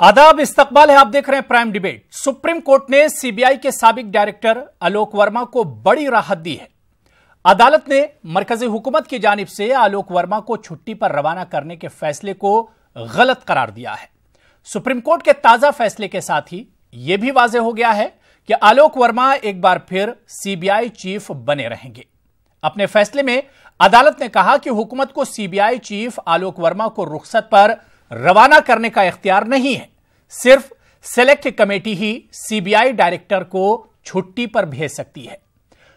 आदाब, इस्तकबाल है। आप देख रहे हैं प्राइम डिबेट। सुप्रीम कोर्ट ने सीबीआई के साबिक डायरेक्टर आलोक वर्मा को बड़ी राहत दी है। अदालत ने मरकजी हुकूमत की जानिब से आलोक वर्मा को छुट्टी पर रवाना करने के फैसले को गलत करार दिया है। सुप्रीम कोर्ट के ताजा फैसले के साथ ही यह भी वाज़ेह हो गया है कि आलोक वर्मा एक बार फिर सीबीआई चीफ बने रहेंगे। अपने फैसले में अदालत ने कहा कि हुकूमत को सीबीआई चीफ आलोक वर्मा को रुखसत पर रवाना करने का इख्तियार नहीं है। सिर्फ सेलेक्ट कमेटी ही सीबीआई डायरेक्टर को छुट्टी पर भेज सकती है।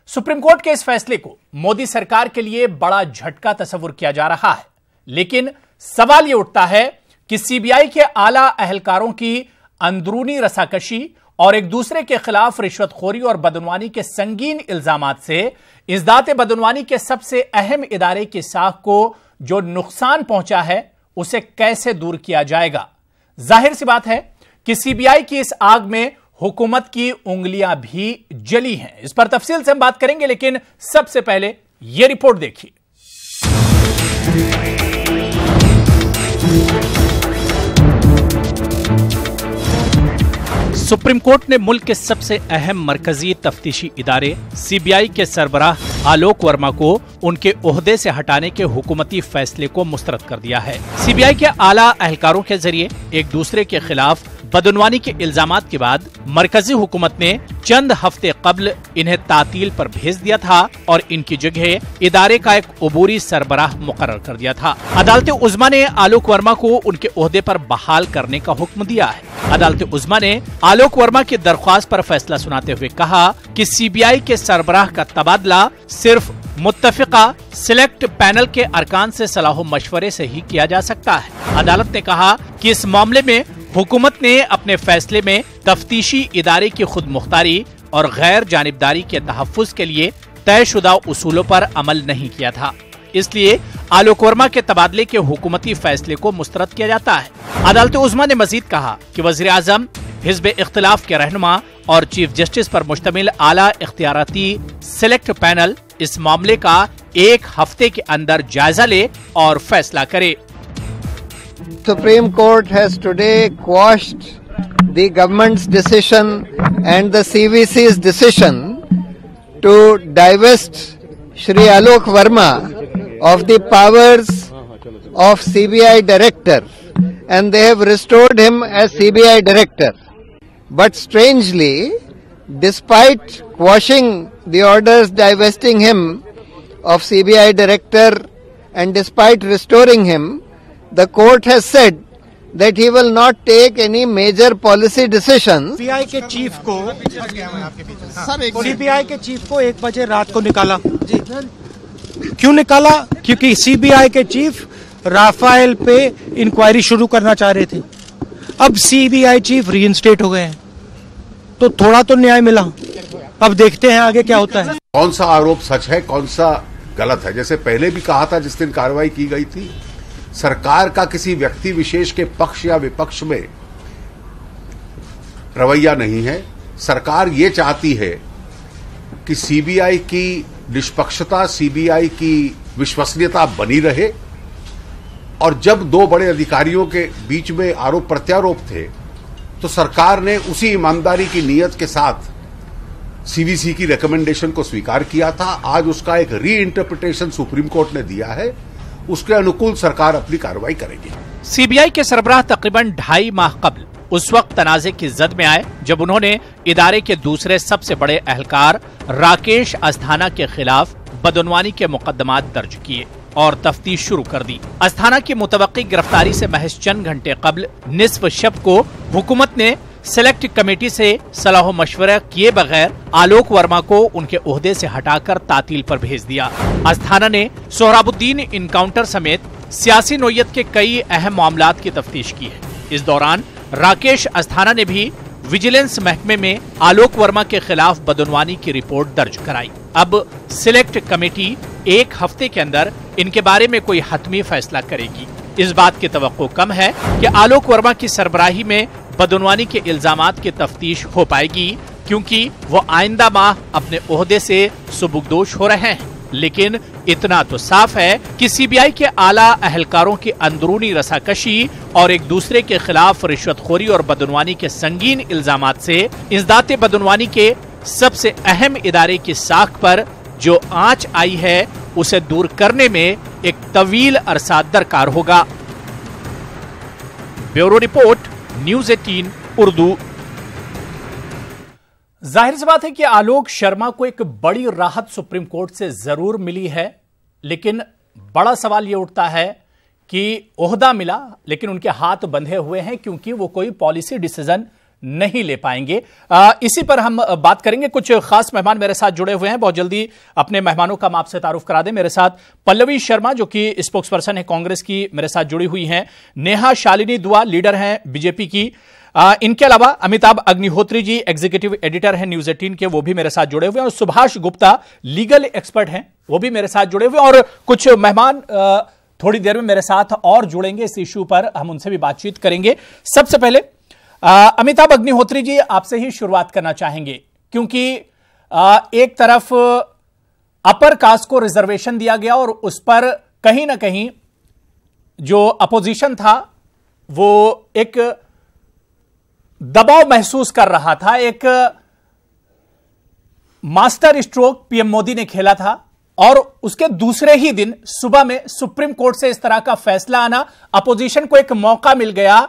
सुप्रीम कोर्ट के इस फैसले को मोदी सरकार के लिए बड़ा झटका तस्वुर किया जा रहा है, लेकिन सवाल यह उठता है कि सीबीआई के आला अहलकारों की अंदरूनी रसाकशी और एक दूसरे के खिलाफ रिश्वतखोरी और बदनवानी के संगीन इल्जामात से इज़्दात बदनवानी के सबसे अहम इदारे की साख को जो नुकसान पहुंचा है, उसे कैसे दूर किया जाएगा। जाहिर सी बात है कि सीबीआई की इस आग में हुकूमत की उंगलियां भी जली हैं। इस पर तफसील से हम बात करेंगे, लेकिन सबसे पहले यह रिपोर्ट देखिए। सुप्रीम कोर्ट ने मुल्क के सबसे अहम मरकजी तफ्तीशी इदारे सीबीआई के सरबराह आलोक वर्मा को उनके ओहदे से हटाने के हुकूमती फैसले को मुस्तरद कर दिया है। सीबीआई के आला अहलकारों के जरिए एक दूसरे के खिलाफ बदनवानी के इल्जामात के बाद मरकजी हुकूमत ने चंद हफ्ते कबल इन्हें तातील पर भेज दिया था और इनकी जगह इदारे का एक अबूरी सरबराह मुकर्रर कर दिया था। अदालत उज़्मा ने आलोक वर्मा को उनके ओहदे पर बहाल करने का हुक्म दिया है। अदालत उज़्मा ने आलोक वर्मा की दरख्वास्त पर फैसला सुनाते हुए कहा कि सीबीआई के सरबराह का तबादला सिर्फ मुत्तफिका सिलेक्ट पैनल के अरकान से सलाह मशवरे से ही किया जा सकता है। अदालत ने कहा कि इस मामले में हुकूमत ने अपने फैसले में तफ्तीशी इदारे की खुद मुख्तारी और गैर जानिबदारी के तहफ़्फ़ुज़ के लिए तयशुदा उसूलों पर अमल नहीं किया था, इसलिए आलोक वर्मा के तबादले के हुकूमती फैसले को मुस्तरद किया जाता है। अदालत उज़्मा ने मजीद कहा कि वज़ीर आज़म, हिज़्ब इख्तिलाफ के रहनुमा और चीफ जस्टिस पर मुश्तमिल आला इख्तियाराती सिलेक्ट पैनल इस मामले का एक हफ्ते के अंदर जायजा ले और फैसला करे। Supreme Court has today quashed the government's decision and the CVC's decision to divest Shri Alok Verma of the powers of CBI director, and they have restored him as CBI director. But strangely, despite quashing the orders divesting him of CBI director and despite restoring him, the court has said that he will not take any major policy decisions. CBI के chief को 1 बजे रात को निकाला। क्यों निकाला? क्योंकि CBI के चीफ राफेल पे इंक्वायरी शुरू करना चाह रहे थे। अब सीबीआई चीफ रीइंस्टेट हो गए हैं, तो थोड़ा तो न्याय मिला। अब देखते हैं आगे क्या होता है। कौन सा आरोप सच है, कौन सा गलत है। जैसे पहले भी कहा था जिस दिन कार्रवाई की गई थी, सरकार का किसी व्यक्ति विशेष के पक्ष या विपक्ष में रवैया नहीं है। सरकार ये चाहती है कि सीबीआई की निष्पक्षता, सीबीआई की विश्वसनीयता बनी रहे, और जब 2 बड़े अधिकारियों के बीच में आरोप प्रत्यारोप थे, तो सरकार ने उसी ईमानदारी की नीयत के साथ सीवीसी की रिकमेंडेशन को स्वीकार किया था। आज उसका एक री इंटरप्रिटेशन सुप्रीम कोर्ट ने दिया है, उसके अनुकूल सरकार अपनी कार्रवाई करेगी। सीबीआई के सरबराह तकरीबन 2.5 माह कबल उस वक्त तनाज़े की जद में आए जब उन्होंने इदारे के दूसरे सबसे बड़े अहलकार राकेश अस्थाना के खिलाफ बदनवानी के मुकदमात दर्ज किए और तफ्तीश शुरू कर दी। अस्थाना की मुतवक्की गिरफ्तारी से महज चंद घंटे कबल निस्फ शब को हुकूमत ने सेलेक्ट कमेटी से सलाह मशवरा किए बगैर आलोक वर्मा को उनके ओहदे से हटाकर तातील पर भेज दिया। अस्थाना ने सोहराबुद्दीन इनकाउंटर समेत सियासी नोयत के कई अहम मामलात की तफ्तीश की है। इस दौरान राकेश अस्थाना ने भी विजिलेंस महकमे में आलोक वर्मा के खिलाफ बदनवानी की रिपोर्ट दर्ज कराई। अब सिलेक्ट कमेटी 1 हफ्ते के अंदर इनके बारे में कोई हतमी फैसला करेगी। इस बात की तवक्को कम है कि आलोक वर्मा की सरबराही में बदनवानी के इल्जामात की तफ्तीश हो पाएगी, क्योंकि वो आइंदा माह अपने ओहदे से सुबुकदोश हो रहे हैं। लेकिन इतना तो साफ है कि सीबीआई के आला अहलकारों की अंदरूनी रसाकशी और एक दूसरे के खिलाफ रिश्वतखोरी और बदनवानी के संगीन इल्जामात से इंसदात बदनवानी के सबसे अहम इदारे की साख पर जो आंच आई है उसे दूर करने में एक तवील अरसा दरकार होगा। Bureau report, news 18 Urdu. जाहिर सी बात है कि आलोक शर्मा को एक बड़ी राहत सुप्रीम कोर्ट से जरूर मिली है, लेकिन बड़ा सवाल यह उठता है कि ओहदा मिला लेकिन उनके हाथ बंधे हुए हैं क्योंकि वो कोई पॉलिसी डिसीजन नहीं ले पाएंगे। इसी पर हम बात करेंगे। कुछ खास मेहमान मेरे साथ जुड़े हुए हैं, बहुत जल्दी अपने मेहमानों का हम आपसे तारुफ करा दें। मेरे साथ पल्लवी शर्मा जो कि स्पोक्स पर्सन है कांग्रेस की, मेरे साथ जुड़ी हुई हैं। नेहा शालिनी दुआ लीडर हैं बीजेपी की। इनके अलावा अमिताभ अग्निहोत्री जी एग्जीक्यूटिव एडिटर हैं न्यूज़ 18 के, वो भी मेरे साथ जुड़े हुए हैं। और सुभाष गुप्ता लीगल एक्सपर्ट हैं, वो भी मेरे साथ जुड़े हुए हैं। और कुछ मेहमान थोड़ी देर में मेरे साथ और जुड़ेंगे इस इश्यू पर, हम उनसे भी बातचीत करेंगे। सबसे पहले अमिताभ अग्निहोत्री जी, आपसे ही शुरुआत करना चाहेंगे क्योंकि एक तरफ अपर कास्ट को रिजर्वेशन दिया गया और उस पर कहीं ना कहीं जो अपोजिशन था वो एक दबाव महसूस कर रहा था। एक मास्टर स्ट्रोक पीएम मोदी ने खेला था और उसके दूसरे ही दिन सुबह में सुप्रीम कोर्ट से इस तरह का फैसला आना, अपोजिशन को एक मौका मिल गया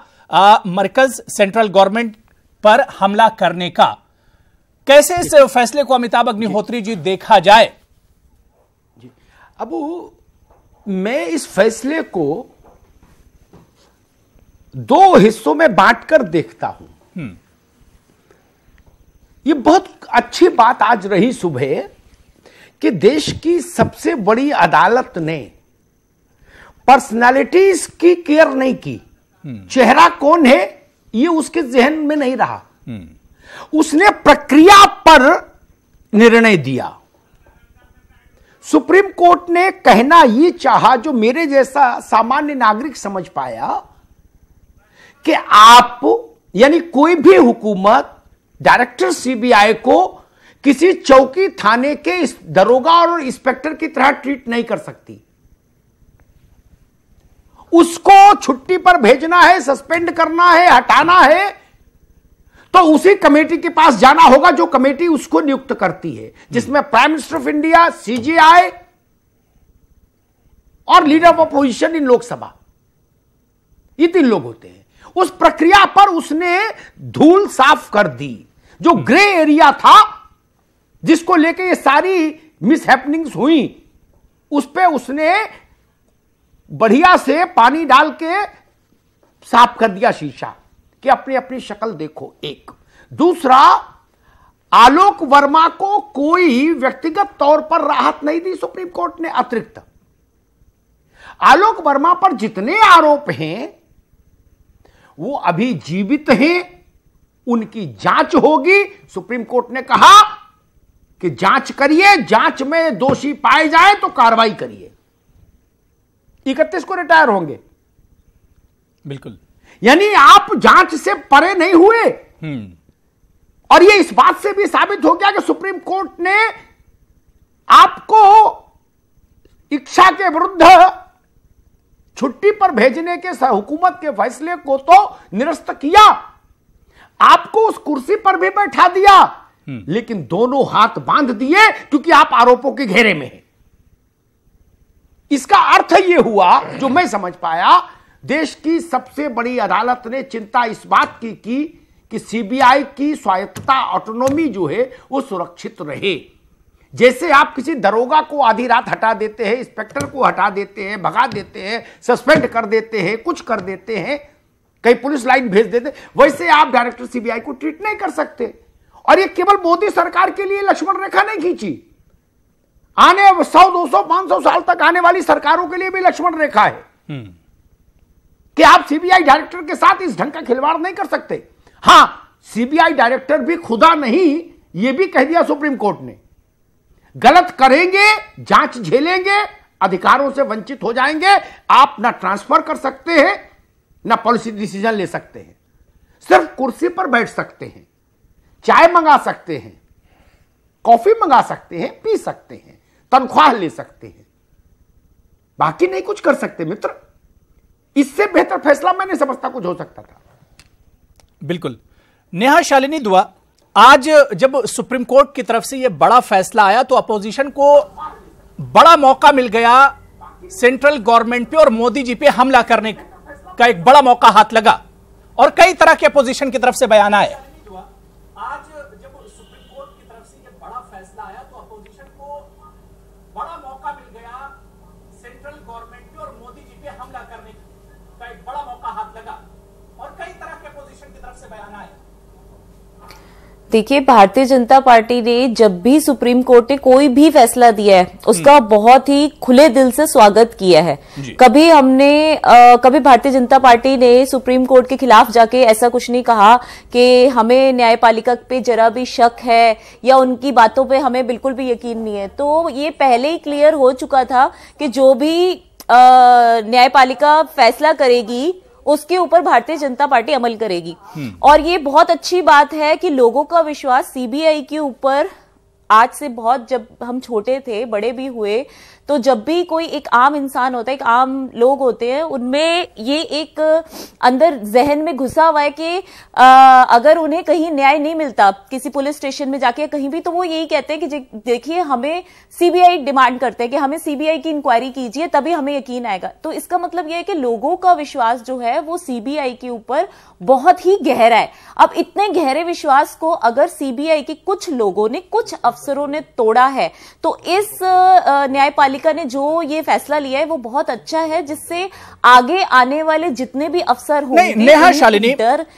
मरकज सेंट्रल गवर्नमेंट पर हमला करने का। कैसे इस फैसले को अमिताभ अग्निहोत्री जी देखा जाए? जी, अब मैं इस फैसले को दो हिस्सों में बांटकर देखता हूं। ये बहुत अच्छी बात आज रही सुबह कि देश की सबसे बड़ी अदालत ने पर्सनालिटीज की केयर नहीं की। चेहरा कौन है ये उसके जहन में नहीं रहा, उसने प्रक्रिया पर निर्णय दिया। सुप्रीम कोर्ट ने कहना ये चाहा, जो मेरे जैसा सामान्य नागरिक समझ पाया, कि आप यानी कोई भी हुकूमत डायरेक्टर सीबीआई को किसी चौकी थाने के दरोगा और इंस्पेक्टर की तरह ट्रीट नहीं कर सकती। उसको छुट्टी पर भेजना है, सस्पेंड करना है, हटाना है, तो उसी कमेटी के पास जाना होगा जो कमेटी उसको नियुक्त करती है, जिसमें prime minister of India, CJI और leader of opposition in Lok Sabha, ये 3 लोग होते हैं। उस प्रक्रिया पर उसने धूल साफ कर दी। जो ग्रे एरिया था जिसको लेके ये सारी मिसहैपनिंग्स हुई, उस पे उसने बढ़िया से पानी डाल के साफ कर दिया शीशा कि अपनी अपनी शक्ल देखो। एक दूसरा, आलोक वर्मा को कोई व्यक्तिगत तौर पर राहत नहीं दी सुप्रीम कोर्ट ने। अतिरिक्त आलोक वर्मा पर जितने आरोप हैं वो अभी जीवित हैं, उनकी जांच होगी। सुप्रीम कोर्ट ने कहा कि जांच करिए, जांच में दोषी पाए जाए तो कार्रवाई करिए। 31 को रिटायर होंगे। बिल्कुल, यानी आप जांच से परे नहीं हुए। और यह इस बात से भी साबित हो गया कि सुप्रीम कोर्ट ने आपको इच्छा के विरुद्ध छुट्टी पर भेजने के हुकूमत के फैसले को तो निरस्त किया, आपको उस कुर्सी पर भी बैठा दिया, लेकिन दोनों हाथ बांध दिए क्योंकि आप आरोपों के घेरे में हैं। इसका अर्थ यह हुआ, जो मैं समझ पाया, देश की सबसे बड़ी अदालत ने चिंता इस बात की कि सीबीआई की स्वायत्तता, ऑटोनॉमी जो है वो सुरक्षित रहे। जैसे आप किसी दरोगा को आधी रात हटा देते हैं, इंस्पेक्टर को हटा देते हैं, भगा देते हैं, सस्पेंड कर देते हैं, कुछ कर देते हैं, कहीं पुलिस लाइन भेज देते, वैसे आप डायरेक्टर सीबीआई को ट्रीट नहीं कर सकते। और ये केवल मोदी सरकार के लिए लक्ष्मण रेखा नहीं खींची, आने 100, 200, 500 साल तक आने वाली सरकारों के लिए भी लक्ष्मण रेखा है कि आप सीबीआई डायरेक्टर के साथ इस ढंग का खिलवाड़ नहीं कर सकते। हां, सीबीआई डायरेक्टर भी खुदा नहीं, यह भी कह दिया सुप्रीम कोर्ट ने। गलत करेंगे, जांच झेलेंगे, अधिकारों से वंचित हो जाएंगे, आप ना ट्रांसफर कर सकते हैं, ना पॉलिसी डिसीजन ले सकते हैं, सिर्फ कुर्सी पर बैठ सकते हैं, चाय मंगा सकते हैं, कॉफी मंगा सकते हैं, पी सकते हैं, तनख्वाह ले सकते हैं, बाकी नहीं कुछ कर सकते मित्र। इससे बेहतर फैसला मैं नहीं समझता कुछ हो सकता था। बिल्कुल। नेहा शालिनी दुआ, आज जब सुप्रीम कोर्ट की तरफ से यह बड़ा फैसला आया तो अपोजिशन को बड़ा मौका मिल गया सेंट्रल गवर्नमेंट पे और मोदी जी पे हमला करने का, एक बड़ा मौका हाथ लगा और कई तरह के अपोजिशन की तरफ से बयान आए। आज जब सुप्रीम कोर्ट की तरफ से यह बड़ा फैसला आया तो अपोजिशन को बड़ा मौका मिल गया सेंट्रल गवर्नमेंट पे और मोदी जी पे हमला करने का, एक बड़ा मौका हाथ लगा और कई तरह के अपोजिशन की तरफ से बयान आए। देखिए, भारतीय जनता पार्टी ने जब भी सुप्रीम कोर्ट ने कोई भी फैसला दिया है उसका बहुत ही खुले दिल से स्वागत किया है। कभी भारतीय जनता पार्टी ने सुप्रीम कोर्ट के खिलाफ जाके ऐसा कुछ नहीं कहा कि हमें न्यायपालिका पे जरा भी शक है या उनकी बातों पे हमें बिल्कुल भी यकीन नहीं है। तो ये पहले ही क्लियर हो चुका था कि जो भी न्यायपालिका फैसला करेगी उसके ऊपर भारतीय जनता पार्टी अमल करेगी। और ये बहुत अच्छी बात है कि लोगों का विश्वास सीबीआई के ऊपर आज से बहुत, जब हम छोटे थे, बड़े भी हुए, तो जब भी कोई एक आम इंसान होता है, एक आम लोग होते हैं, उनमें ये एक अंदर जहन में घुसा हुआ है कि अगर उन्हें कहीं न्याय नहीं मिलता किसी पुलिस स्टेशन में जाके कहीं भी, तो वो यही कहते हैं कि देखिए हमें सीबीआई डिमांड करते हैं कि हमें सीबीआई की इंक्वायरी कीजिए तभी हमें यकीन आएगा। तो इसका मतलब यह है कि लोगों का विश्वास जो है वो सीबीआई के ऊपर बहुत ही गहरा है। अब इतने गहरे विश्वास को अगर सीबीआई के कुछ लोगों ने, कुछ अफसरों ने तोड़ा है, तो इस न्यायपालिका ने जो ये फैसला लिया है वो बहुत अच्छा है, जिससे आगे आने वाले जितने भी अफसर होंगे, नेहा शालिनी,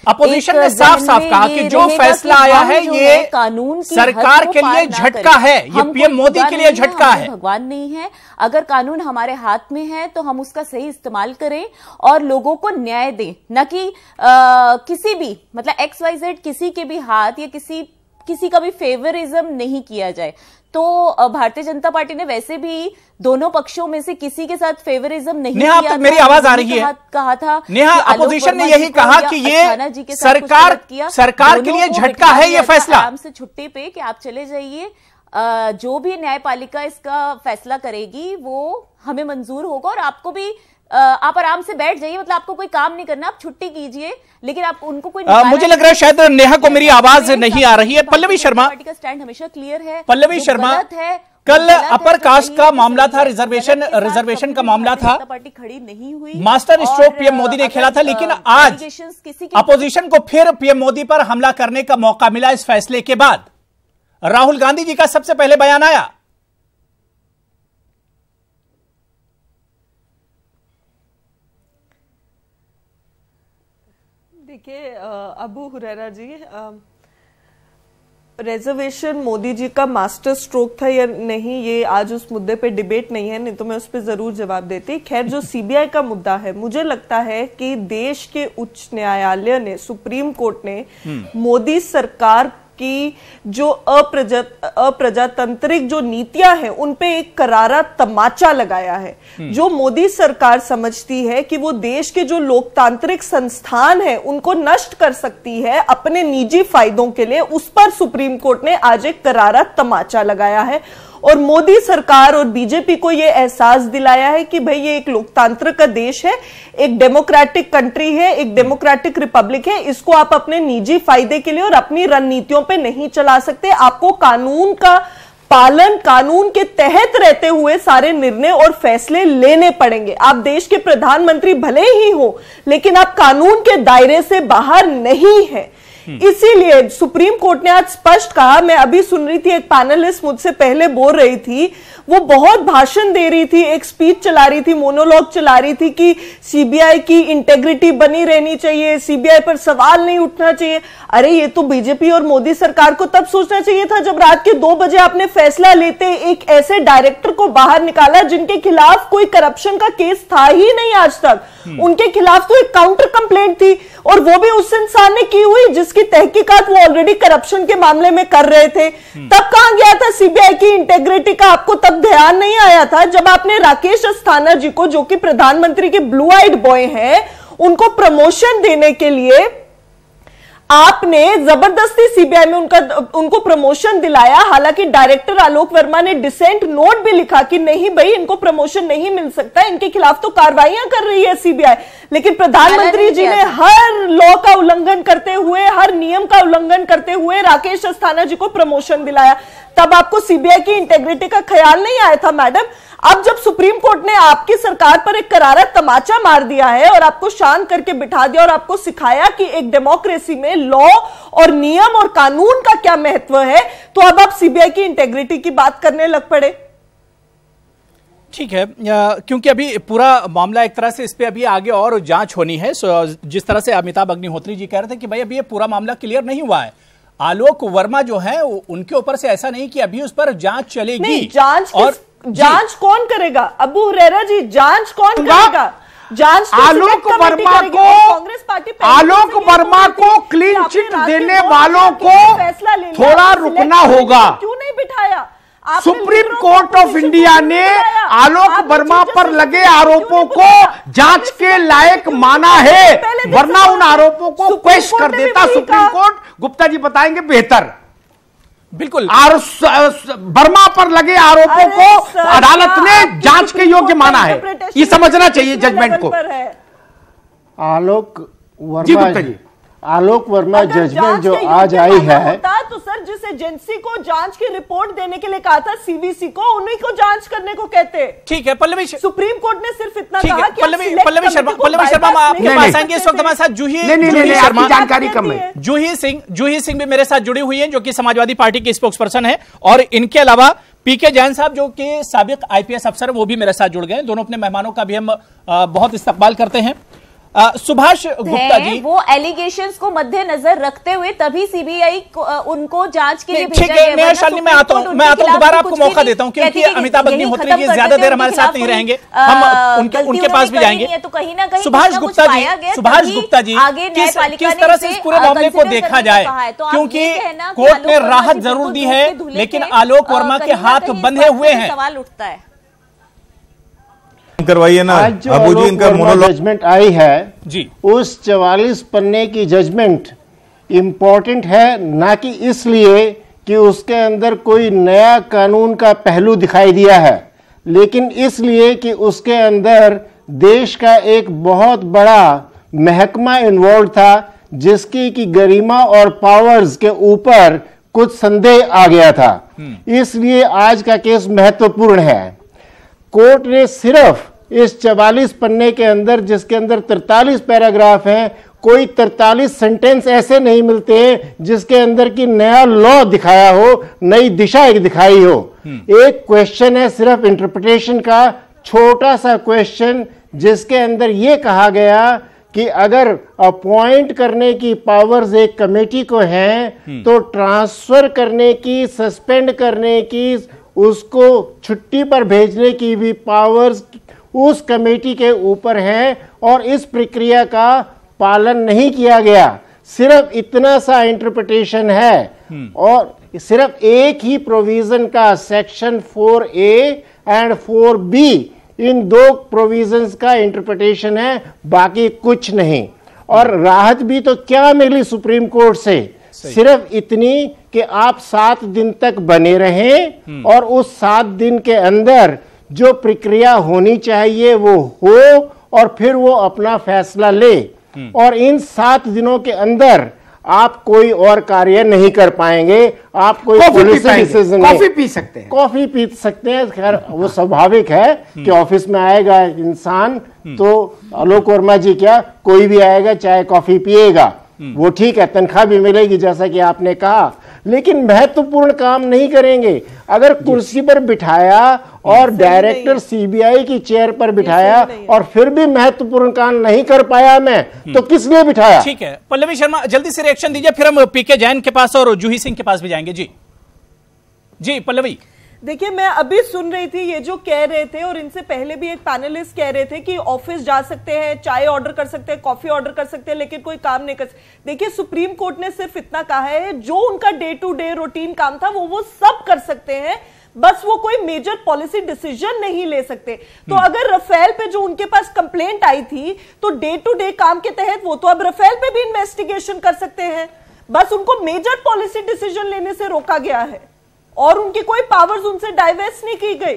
अपोजिशन ने साफ साफ कहा कि जो फैसला आया है ये कानून सरकार के लिए झटका है, ये पीएम मोदी के लिए झटका है। भगवान नहीं है, अगर कानून हमारे हाथ में है तो हम उसका सही इस्तेमाल करें और लोगों को न्याय दें, न कि किसी भी, मतलब XYZ किसी के भी हाथ या किसी का भी फेवरिज्म नहीं किया जाए। तो भारतीय जनता पार्टी ने वैसे भी दोनों पक्षों में से किसी के साथ फेवरिज्म नहीं किया था। मेरी आवाज आ रही है? कहा था नेहा, अपोजिशन ने यही कहा कि ये सरकार के लिए झटका है ये फैसला। आराम से छुट्टी पे कि आप चले जाइए, जो भी न्यायपालिका इसका फैसला करेगी वो हमें मंजूर होगा और आपको भी आप आराम से बैठ जाइए, मतलब आपको कोई काम नहीं करना, आप छुट्टी कीजिए, लेकिन आप उनको कोई मुझे लग रहा है शायद नेहा को मेरी आवाज नहीं आ रही है। पल्लवी शर्मा, पार्टी का स्टैंड हमेशा क्लियर है। पल्लवी शर्मा, कल अपर कास्ट का मामला था, रिजर्वेशन का मामला था, पार्टी खड़ी नहीं हुई, मास्टर स्ट्रोक पीएम मोदी ने खेला था, लेकिन आज अपोजिशन को फिर पीएम मोदी पर हमला करने का मौका मिला। इस फैसले के बाद राहुल गांधी जी का सबसे पहले बयान आया। देखिए अबू हुरैरा जी, रिजर्वेशन मोदी जी का मास्टर स्ट्रोक था या नहीं, ये आज उस मुद्दे पे डिबेट नहीं है, नहीं तो मैं उस पर जरूर जवाब देती। खैर, जो सीबीआई का मुद्दा है, मुझे लगता है कि देश के उच्च न्यायालय ने, सुप्रीम कोर्ट ने मोदी सरकार की जो अप्रजातांत्रिक जो नीतियां हैं उन पे एक करारा तमाचा लगाया है। जो मोदी सरकार समझती है कि वो देश के जो लोकतांत्रिक संस्थान हैं उनको नष्ट कर सकती है अपने निजी फायदों के लिए, उस पर सुप्रीम कोर्ट ने आज एक करारा तमाचा लगाया है और मोदी सरकार और बीजेपी को यह एहसास दिलाया है कि भाई ये एक लोकतंत्र का देश है, एक डेमोक्रेटिक कंट्री है, एक डेमोक्रेटिक रिपब्लिक है, इसको आप अपने निजी फायदे के लिए और अपनी रणनीतियों पे नहीं चला सकते। आपको कानून का पालन, कानून के तहत रहते हुए सारे निर्णय और फैसले लेने पड़ेंगे। आप देश के प्रधानमंत्री भले ही हो, लेकिन आप कानून के दायरे से बाहर नहीं है। इसीलिए सुप्रीम कोर्ट ने आज स्पष्ट कहा, मैं अभी सुन रही थी, एक पैनलिस्ट मुझसे पहले बोल रही थी, वो बहुत भाषण दे रही थी, एक स्पीच चला रही थी, मोनोलॉग चला रही थी कि सीबीआई की इंटेग्रिटी बनी रहनी चाहिए, सीबीआई पर सवाल नहीं उठना चाहिए। अरे ये तो बीजेपी और मोदी सरकार को तब सोचना चाहिए था जब रात के 2 बजे आपने फैसला लेते एक ऐसे डायरेक्टर को बाहर निकाला जिनके खिलाफ कोई करप्शन का केस था ही नहीं आज तक। उनके खिलाफ तो एक काउंटर कंप्लेंट थी और वो भी उस इंसान ने की हुई जिसकी तहकीकात वो ऑलरेडी करप्शन के मामले में कर रहे थे। तब कहां गया था सीबीआई की इंटेग्रिटी का? आपको तब ध्यान नहीं आया था जब आपने राकेश अस्थाना जी को, जो कि प्रधानमंत्री के ब्लू आइड बॉय हैं, उनको प्रमोशन देने के लिए आपने जबरदस्ती सीबीआई में उनको प्रमोशन दिलाया। हालांकि डायरेक्टर आलोक वर्मा ने डिसेंट नोट भी लिखा कि नहीं भाई, इनको प्रमोशन नहीं मिल सकता, इनके खिलाफ तो कार्रवाइयां कर रही है सीबीआई। लेकिन प्रधानमंत्री जी ने हर लॉ का उल्लंघन करते हुए, हर नियम का उल्लंघन करते हुए राकेश अस्थाना जी को प्रमोशन दिलाया। तब आपको सीबीआई की इंटेग्रिटी का ख्याल नहीं आया था मैडम? अब जब सुप्रीम कोर्ट ने आपकी सरकार पर एक करारा तमाचा मार दिया है और आपको शांत करके बिठा दिया और आपको सिखाया कि एक डेमोक्रेसी में लॉ और नियम और कानून का क्या महत्व है, तो अब आप सीबीआई की इंटेग्रिटी की बात करने लग पड़े। ठीक है, क्योंकि अभी पूरा मामला एक तरह से इस पे अभी आगे और जांच होनी है। जिस तरह से अमिताभ अग्निहोत्री जी कह रहे थे कि भाई अभी ये पूरा मामला क्लियर नहीं हुआ है, आलोक वर्मा जो है उनके ऊपर से ऐसा नहीं कि अभी उस पर जांच चलेगी। नहीं, जांच कौन करेगा? अबू हुरैरा जी, जांच कौन करेगा? जांच आलोक वर्मा को, कांग्रेस पार्टी आलोक वर्मा को क्लीन चिट देने वालों को थोड़ा रुकना होगा। क्यों नहीं बिठाया? सुप्रीम कोर्ट ऑफ इंडिया ने आलोक वर्मा पर लगे आरोपों को जांच के लायक माना है, वरना उन आरोपों को पेश कर देता सुप्रीम कोर्ट। गुप्ता जी बताएंगे बेहतर। बिल्कुल, वर्मा पर लगे आरोपों को अदालत ने जांच के योग्य माना है, ये समझना चाहिए जजमेंट को। आलोक वर्मा जजमेंट जो आज आई है, तो सर जिस एजेंसी को जांच की रिपोर्ट देने के लिए कहा था सीवीसी को, उन्हीं को जांच करने को कहते। ठीक है पल्लवी, सुप्रीम कोर्ट ने सिर्फ इतना कहा कि पल्लवी शर्मा आपके पास आएंगे। इस वक्त हमारे साथ जूही शर्मा, जानकारी कम है। जूही सिंह भी मेरे साथ जुड़ी हुई है, जो कि समाजवादी पार्टी के स्पोक्स पर्सन है, और इनके अलावा पीके जैन साहब जो कि साबिक आईपीएस अफसर, वो भी मेरे साथ जुड़ गए। दोनों अपने मेहमानों का भी हम बहुत इस्तकबाल करते हैं। सुभाष गुप्ता जी, वो एलिगेशंस को मद्देनजर रखते हुए तभी सीबीआई उनको जांच के लिए भेजा गया। मैं आता हूं दोबारा आपको मौका देता हूं, क्योंकि अमिताभ अग्निहोत्री जी ज्यादा देर हमारे साथ नहीं रहेंगे, हम उनके पास भी जाएंगे। तो कहीं ना कहीं सुभाष गुप्ता जी, किस तरह से इस पूरे मामले को देखा जाए, क्योंकि कोर्ट ने राहत जरूर दी है, लेकिन आलोक वर्मा के हाथ बंधे हुए हैं। सवाल उठता है, करवाइए ना अबू जी, इनका जजमेंट आई है जी, उस 44 पन्ने की जजमेंट इंपॉर्टेंट है, ना कि इसलिए कि उसके अंदर कोई नया कानून का पहलू दिखाई दिया है, लेकिन इसलिए कि उसके अंदर देश का एक बहुत बड़ा महकमा इन्वॉल्व था, जिसकी की गरिमा और पावर्स के ऊपर कुछ संदेह आ गया था। इसलिए आज का केस महत्वपूर्ण है। कोर्ट ने सिर्फ इस 44 पन्ने के अंदर, जिसके अंदर 43 पैराग्राफ हैं, कोई 43 सेंटेंस ऐसे नहीं मिलते हैं जिसके अंदर की नया लॉ दिखाया हो, नई दिशा दिखाई हो। एक क्वेश्चन है सिर्फ इंटरप्रिटेशन का, छोटा सा क्वेश्चन, जिसके अंदर यह कहा गया कि अगर अपॉइंट करने की पावर्स एक कमेटी को हैं, तो ट्रांसफर करने की, सस्पेंड करने की, उसको छुट्टी पर भेजने की भी पावर्स उस कमेटी के ऊपर है, और इस प्रक्रिया का पालन नहीं किया गया। सिर्फ इतना सा इंटरप्रिटेशन है, और सिर्फ एक ही प्रोविजन का, सेक्शन 4A एंड 4B, इन दो प्रोविजंस का इंटरप्रिटेशन है, बाकी कुछ नहीं। और राहत भी तो क्या मिली सुप्रीम कोर्ट से? सिर्फ इतनी कि आप 7 दिन तक बने रहें, और उस 7 दिन के अंदर जो प्रक्रिया होनी चाहिए वो हो, और फिर वो अपना फैसला ले। और इन 7 दिनों के अंदर आप कोई और कार्य नहीं कर पाएंगे, आप कोई पॉलिसी डिसीजन, कॉफी पी सकते हैं, कॉफी पी सकते हैं। खैर वो स्वाभाविक है कि ऑफिस में आएगा इंसान, तो आलोक वर्मा जी क्या, कोई भी आएगा चाहे कॉफी पिएगा, वो ठीक है, तनख्वाह भी मिलेगी जैसा कि आपने कहा, लेकिन महत्वपूर्ण काम नहीं करेंगे। अगर कुर्सी पर बिठाया और डायरेक्टर सीबीआई की चेयर पर बिठाया और फिर भी महत्वपूर्ण काम नहीं कर पाया मैं, तो किस लिए बिठाया? ठीक है पल्लवी शर्मा, जल्दी से रिएक्शन दीजिए, फिर हम पीके जैन के पास और जूही सिंह के पास भी जाएंगे। जी पल्लवी। देखिए, मैं अभी सुन रही थी ये जो कह रहे थे, और इनसे पहले भी एक पैनलिस्ट कह रहे थे कि ऑफिस जा सकते हैं, चाय ऑर्डर कर सकते हैं, कॉफी ऑर्डर कर सकते हैं, लेकिन कोई काम नहीं कर सकते। देखिए, सुप्रीम कोर्ट ने सिर्फ इतना कहा है, जो उनका डे टू डे रूटीन काम था वो सब कर सकते हैं, बस वो कोई मेजर पॉलिसी डिसीजन नहीं ले सकते। तो अगर रफेल पे जो उनके पास कंप्लेंट आई थी, तो डे टू डे काम के तहत वो तो अब रफेल पे भी इन्वेस्टिगेशन कर सकते हैं। बस उनको मेजर पॉलिसी डिसीजन लेने से रोका गया है और उनकी कोई पावर्स उनसे डाइवेस्ट नहीं की गई।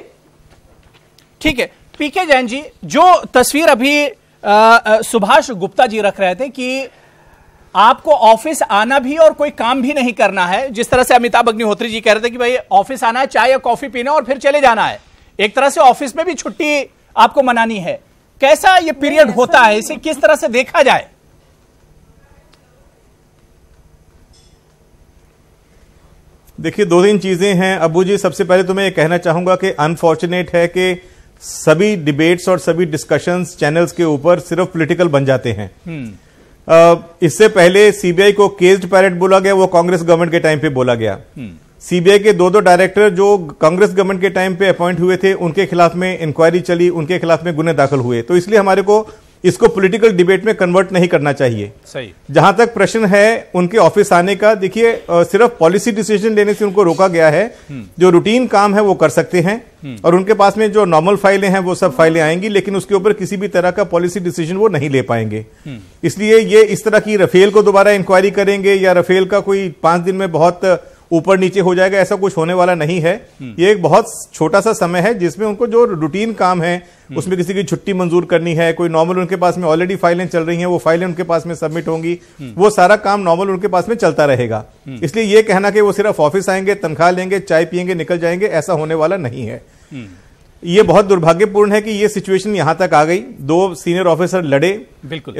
ठीक है, पीके जैन जी, जो तस्वीर अभी सुभाष गुप्ता जी रख रहे थे कि आपको ऑफिस आना भी और कोई काम भी नहीं करना है, जिस तरह से अमिताभ अग्निहोत्री जी कह रहे थे कि भाई ऑफिस आना है, चाय या कॉफी पीना और फिर चले जाना है, एक तरह से ऑफिस में भी छुट्टी आपको मनानी है, कैसा ये पीरियड होता है, इसे किस तरह से देखा जाए? देखिए, दो तीन चीजें हैं अबू जी। सबसे पहले तो मैं ये कहना चाहूंगा कि अनफॉर्चुनेट है कि सभी डिबेट्स और सभी डिस्कशंस चैनल्स के ऊपर सिर्फ पॉलिटिकल बन जाते हैं। इससे पहले सीबीआई को केस्ड पैरेट बोला गया, वो कांग्रेस गवर्नमेंट के टाइम पे बोला गया। सीबीआई के दो डायरेक्टर जो कांग्रेस गवर्नमेंट के टाइम पे अपॉइंट हुए थे, उनके खिलाफ में इंक्वायरी चली, उनके खिलाफ में गुने दाखिल हुए। तो इसलिए हमारे को इसको पॉलिटिकल डिबेट में कन्वर्ट नहीं करना चाहिए। सही। जहां तक प्रश्न है उनके ऑफिस आने का, देखिए सिर्फ पॉलिसी डिसीजन लेने से उनको रोका गया है। जो रूटीन काम है वो कर सकते हैं और उनके पास में जो नॉर्मल फाइलें हैं वो सब फाइलें आएंगी, लेकिन उसके ऊपर किसी भी तरह का पॉलिसी डिसीजन वो नहीं ले पाएंगे। इसलिए ये इस तरह की राफेल को दोबारा इंक्वायरी करेंगे या राफेल का कोई 5 दिन में बहुत ऊपर नीचे हो जाएगा, ऐसा कुछ होने वाला नहीं है। ये एक बहुत छोटा सा समय है जिसमें उनको जो रूटीन काम है उसमें किसी की छुट्टी मंजूर करनी है, कोई नॉर्मल उनके पास में ऑलरेडी फाइलें चल रही हैं, वो फाइलें उनके पास में सबमिट होंगी, वो सारा काम नॉर्मल उनके पास में चलता रहेगा। इसलिए ये कहना कि वो सिर्फ ऑफिस आएंगे, तनख्वाह लेंगे, चाय पियेंगे, निकल जाएंगे, ऐसा होने वाला नहीं है। ये बहुत दुर्भाग्यपूर्ण है कि ये सिचुएशन यहां तक आ गई। 2 सीनियर ऑफिसर लड़े, बिल्कुल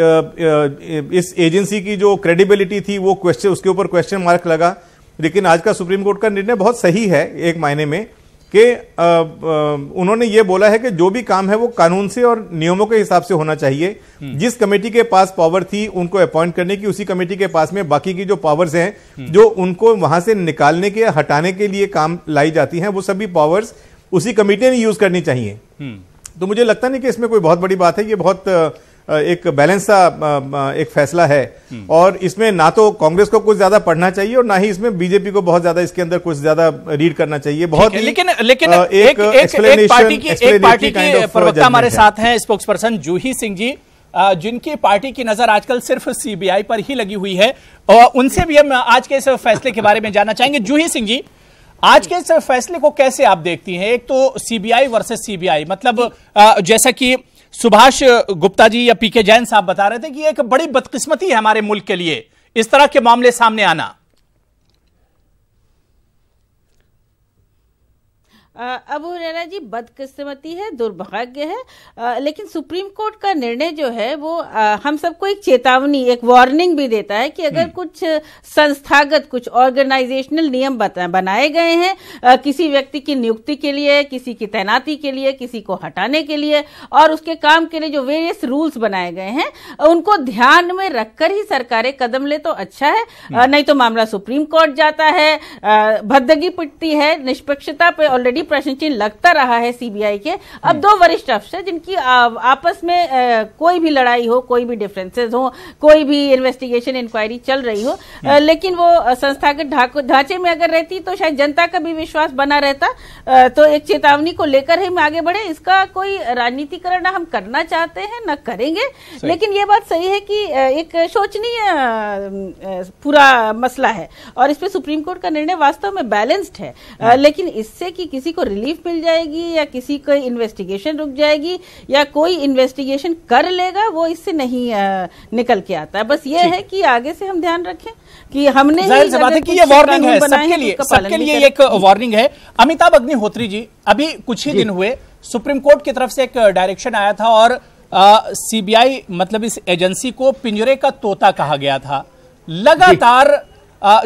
इस एजेंसी की जो क्रेडिबिलिटी थी वो क्वेश्चन, उसके ऊपर क्वेश्चन मार्क लगा। लेकिन आज का सुप्रीम कोर्ट का निर्णय बहुत सही है एक मायने में कि उन्होंने ये बोला है कि जो भी काम है वो कानून से और नियमों के हिसाब से होना चाहिए। जिस कमेटी के पास पावर थी उनको अपॉइंट करने की, उसी कमेटी के पास में बाकी की जो पावर्स हैं जो उनको वहां से निकालने के, हटाने के लिए काम लाई जाती हैं, वो सभी पावर्स उसी कमेटी ने यूज करनी चाहिए। तो मुझे लगता नहीं कि इसमें कोई बहुत बड़ी बात है। ये बहुत एक बैलेंस सा एक फैसला है और इसमें ना तो कांग्रेस को कुछ ज्यादा पढ़ना चाहिए और ना ही इसमें बीजेपी को बहुत ज्यादा इसके अंदर कुछ ज्यादा रीड करना चाहिए। बहुत लेकिन एक पार्टी की प्रवक्ता हमारे साथ हैं, स्पोक्स पर्सन जूही सिंह जी, जिनकी पार्टी की नजर आजकल सिर्फ सीबीआई पर ही लगी हुई है, और उनसे भी हम आज के इस फैसले के बारे में जानना चाहेंगे। जूही सिंह जी, आज के इस फैसले को कैसे आप देखती हैं? एक तो सीबीआई वर्सेस सीबीआई, मतलब जैसा कि सुभाष गुप्ता जी या पीके जैन साहब बता रहे थे कि एक बड़ी बदकिस्मती है हमारे मुल्क के लिए इस तरह के मामले सामने आना। अबू हुरैरा जी, बदकिस्मती है, दुर्भाग्य है, लेकिन सुप्रीम कोर्ट का निर्णय जो है वो हम सबको एक चेतावनी, एक वार्निंग भी देता है कि अगर कुछ संस्थागत, कुछ ऑर्गेनाइजेशनल नियम बनाए गए हैं किसी व्यक्ति की नियुक्ति के लिए, किसी की तैनाती के लिए, किसी को हटाने के लिए और उसके काम के लिए जो वेरियस रूल्स बनाए गए हैं, उनको ध्यान में रखकर ही सरकारें कदम ले तो अच्छा है, नहीं तो मामला सुप्रीम कोर्ट जाता है, भद्दगी पिटती है, निष्पक्षता पे ऑलरेडी प्रश्न चिन्ह लगता रहा है सीबीआई के। अब 2 वरिष्ठ अफसर जिनकी आपस में कोई भी लड़ाई हो, कोई भी डिफरेंसेस हो, कोई भी इन्वेस्टिगेशन इंक्वायरी चल रही हो, लेकिन वो संस्थागत ढांचे में अगर रहती तो शायद जनता का भी विश्वास बना रहता। तो एक चेतावनी को लेकर ही हम आगे बढ़े। इसका कोई राजनीतिकरण हम करना चाहते हैं न करेंगे, लेकिन ये बात सही है कि एक शोचनीय पूरा मसला है और इस पे सुप्रीम कोर्ट का निर्णय वास्तव में बैलेंस्ड है। लेकिन इससे कि किसी को रिलीफ मिल जाएगी या किसी को इन्वेस्टिगेशन रुक जाएगी या कोई इन्वेस्टिगेशन कर लेगा, वो इससे नहीं निकल के आता है। बस ये है कि आगे से हम ध्यान रखें कि हमने जाहिर बात है कि ये वार्निंग है सबके लिए एक वार्निंग है। अमिताभ अग्निहोत्री जी, अभी कुछ ही दिन हुए सुप्रीम कोर्ट की तरफ से एक डायरेक्शन आया था और सीबीआई मतलब इस एजेंसी को पिंजरे का तोता कहा गया था। लगातार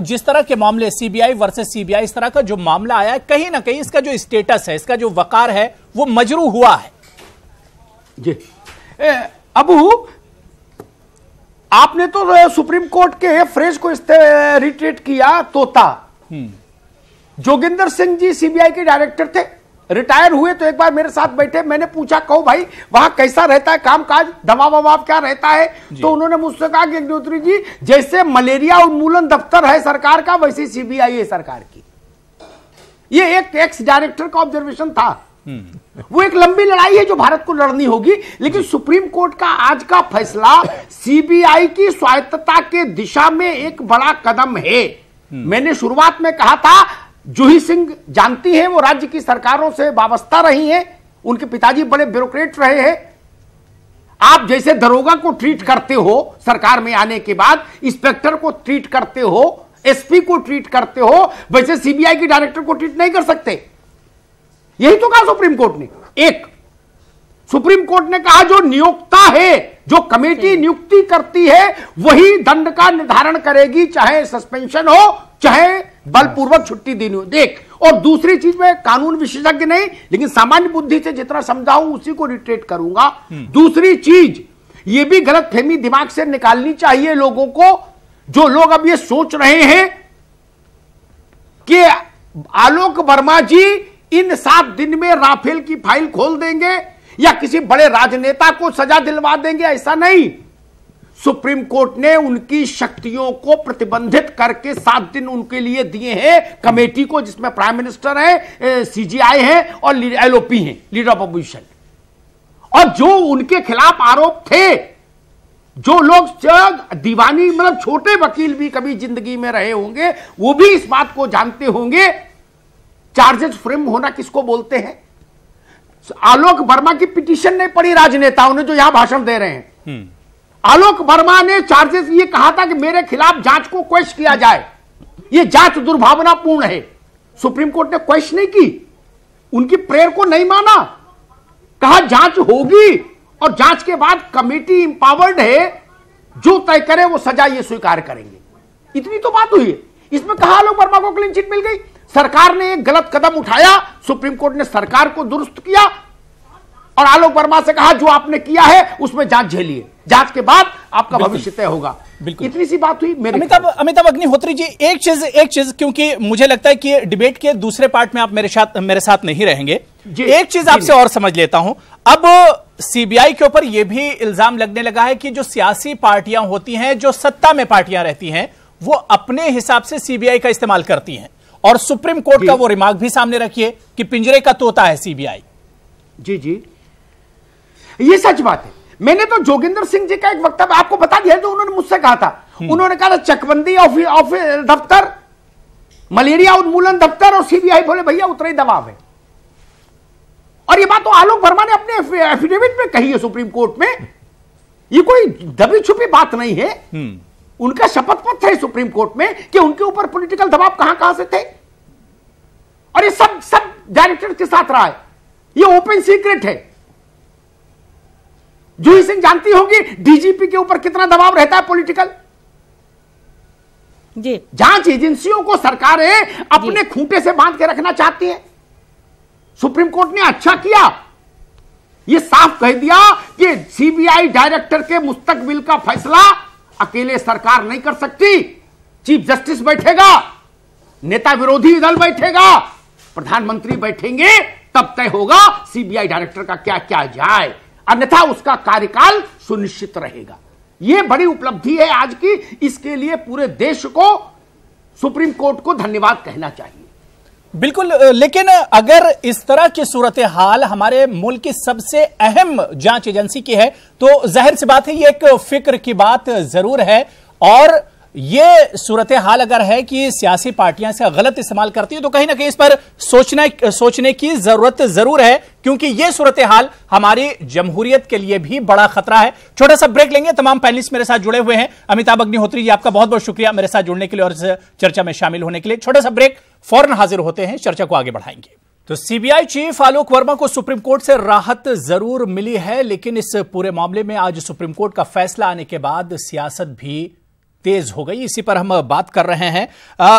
जिस तरह के मामले सीबीआई वर्सेस सीबीआई, इस तरह का जो मामला आया है, कहीं ना कहीं इसका जो स्टेटस है, इसका जो वकार है, वो मजरू हुआ है। जी अबू, आपने तो सुप्रीम कोर्ट के फ्रेज को रिट्रीट किया तोता। जोगिंदर सिंह जी सीबीआई के डायरेक्टर थे, रिटायर हुए तो एक बार मेरे साथ बैठे, मैंने पूछा कहो भाई वहां कैसा रहता है कामकाज, दबाव वबाव क्या रहता है? तो उन्होंने मुझसे कहा कि अग्निहोत्री जी, जैसे मलेरिया उन्मूलन दफ्तर है सरकार का, वैसे सीबीआई है सरकार की। ये एक एक्स डायरेक्टर का ऑब्जर्वेशन था। वो एक लंबी लड़ाई है जो भारत को लड़नी होगी, लेकिन सुप्रीम कोर्ट का आज का फैसला सीबीआई की स्वायत्तता के दिशा में एक बड़ा कदम है। मैंने शुरुआत में कहा था, जूही सिंह जानती हैं, वो राज्य की सरकारों से वाबस्ता रही हैं, उनके पिताजी बड़े ब्यूरोक्रेट रहे हैं। आप जैसे दरोगा को ट्रीट करते हो सरकार में आने के बाद, इंस्पेक्टर को ट्रीट करते हो, एसपी को ट्रीट करते हो, वैसे सीबीआई के डायरेक्टर को ट्रीट नहीं कर सकते। यही तो कहा सुप्रीम कोर्ट ने। एक सुप्रीम कोर्ट ने कहा जो नियोक्ता है, जो कमेटी नियुक्ति करती है, वही दंड का निर्धारण करेगी, चाहे सस्पेंशन हो चाहे बलपूर्वक छुट्टी देनी हो। देख, और दूसरी चीज में कानून विशेषज्ञ नहीं, लेकिन सामान्य बुद्धि से जितना समझाऊं उसी को रिट्रेट करूंगा। दूसरी चीज, ये भी गलतफहमी दिमाग से निकालनी चाहिए लोगों को, जो लोग अब ये सोच रहे हैं कि आलोक वर्मा जी इन 7 दिन में राफेल की फाइल खोल देंगे या किसी बड़े राजनेता को सजा दिलवा देंगे, ऐसा नहीं। सुप्रीम कोर्ट ने उनकी शक्तियों को प्रतिबंधित करके 7 दिन उनके लिए दिए हैं कमेटी को, जिसमें प्राइम मिनिस्टर है, सीजीआई है और एलओपी है, लीडर ऑफ अपोजिशन। और जो उनके खिलाफ आरोप थे, जो लोग दीवानी मतलब छोटे वकील भी कभी जिंदगी में रहे होंगे, वो भी इस बात को जानते होंगे चार्जेस फ्रेम होना किसको बोलते हैं। आलोक वर्मा की पिटीशन नहीं पड़ी राजनेताओं ने जो यहां भाषण दे रहे हैं। आलोक वर्मा ने चार्जेस ये कहा था कि मेरे खिलाफ जांच को क्वेश्चन किया जाए, ये जांच दुर्भावनापूर्ण है। सुप्रीम कोर्ट ने क्वेश्चन नहीं की, उनकी प्रेयर को नहीं माना, कहा जांच होगी और जांच के बाद कमेटी इंपावर्ड है, जो तय करे वो सजा ये स्वीकार करेंगे। इतनी तो बात हुई है। इसमें कहा आलोक वर्मा को क्लीन चिट मिल गई। सरकार ने एक गलत कदम उठाया, सुप्रीम कोर्ट ने सरकार को दुरुस्त किया और आलोक वर्मा से कहा जो आपने किया है उसमें जांच झेलिए, जांच के बाद आपका भविष्य तय होगा। इतनी सी बात हुई। अमिताभ अग्निहोत्री जी, एक चीज क्योंकि मुझे लगता है कि डिबेट के दूसरे पार्ट में आप मेरे साथ नहीं रहेंगे, एक चीज आपसे और समझ लेता हूं। अब सीबीआई के ऊपर यह भी इल्जाम लगने लगा है कि जो सियासी पार्टियां होती हैं, जो सत्ता में पार्टियां रहती हैं, वो अपने हिसाब से सीबीआई का इस्तेमाल करती हैं, और सुप्रीम कोर्ट का वो रिमार्क भी सामने रखिए कि पिंजरे का तोता है सीबीआई। जी जी, ये सच बात है। मैंने तो जोगिंदर सिंह जी का एक वक्तव्य आपको बता दिया, जो उन्होंने मुझसे कहा था। उन्होंने कहा था चकबंदी दफ्तर, मलेरिया उन्मूलन दफ्तर, और सीबीआई बोले भैया उतना ही दबाव है। और ये बात तो आलोक वर्मा ने अपने एफिडेविट में कही है सुप्रीम कोर्ट में, ये कोई दबी छुपी बात नहीं है। उनका शपथ पत्र है सुप्रीम कोर्ट में कि उनके ऊपर पॉलिटिकल दबाव कहां से थे, और ये सब डायरेक्टर के साथ रहा है, ये ओपन सीक्रेट है। जूही सिंह जानती होगी डीजीपी के ऊपर कितना दबाव रहता है पॉलिटिकल। जी, जांच एजेंसियों को सरकारें अपने खूंटे से बांध के रखना चाहती हैं। सुप्रीम कोर्ट ने अच्छा किया, यह साफ कह दिया कि सीबीआई डायरेक्टर के मुस्तकबिल का फैसला अकेले सरकार नहीं कर सकती। चीफ जस्टिस बैठेगा, नेता विरोधी दल बैठेगा, प्रधानमंत्री बैठेंगे, तब तय होगा सीबीआई डायरेक्टर का क्या क्या जाए, अन्यथा उसका कार्यकाल सुनिश्चित रहेगा। यह बड़ी उपलब्धि है आज की, इसके लिए पूरे देश को, सुप्रीम कोर्ट को धन्यवाद कहना चाहिए। बिल्कुल, लेकिन अगर इस तरह की सूरत हाल हमारे मुल्क की सबसे अहम जांच एजेंसी की है, तो जाहिर सी बात है ये एक फिक्र की बात जरूर है। और ये सूरत हाल अगर है कि सियासी पार्टियां से गलत इस्तेमाल करती है, तो कहीं ना कहीं इस पर सोचने की जरूरत जरूर है, क्योंकि ये सूरत हाल हमारी जमहूरियत के लिए भी बड़ा खतरा है। छोटा सा ब्रेक लेंगे। तमाम पैनलिस्ट मेरे साथ जुड़े हुए हैं। अमिताभ अग्निहोत्री जी, आपका बहुत बहुत शुक्रिया मेरे साथ जुड़ने के लिए और इस चर्चा में शामिल होने के लिए। छोटा सा ब्रेक, फौरन हाजिर होते हैं, चर्चा को आगे बढ़ाएंगे। तो सीबीआई चीफ आलोक वर्मा को सुप्रीम कोर्ट से राहत जरूर मिली है, लेकिन इस पूरे मामले में आज सुप्रीम कोर्ट का फैसला आने के बाद सियासत भी तेज हो गई। इसी पर हम बात कर रहे हैं।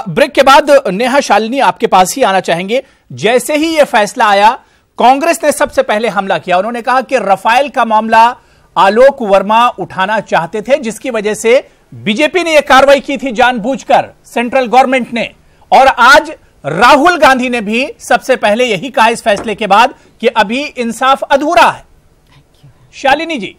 ब्रेक के बाद नेहा शालिनी आपके पास ही आना चाहेंगे। जैसे ही यह फैसला आया, कांग्रेस ने सबसे पहले हमला किया। उन्होंने कहा कि राफेल का मामला आलोक वर्मा उठाना चाहते थे, जिसकी वजह से बीजेपी ने यह कार्रवाई की थी जानबूझकर, सेंट्रल गवर्नमेंट ने। और आज राहुल गांधी ने भी सबसे पहले यही कहा इस फैसले के बाद कि अभी इंसाफ अधूरा है। शालिनी जी,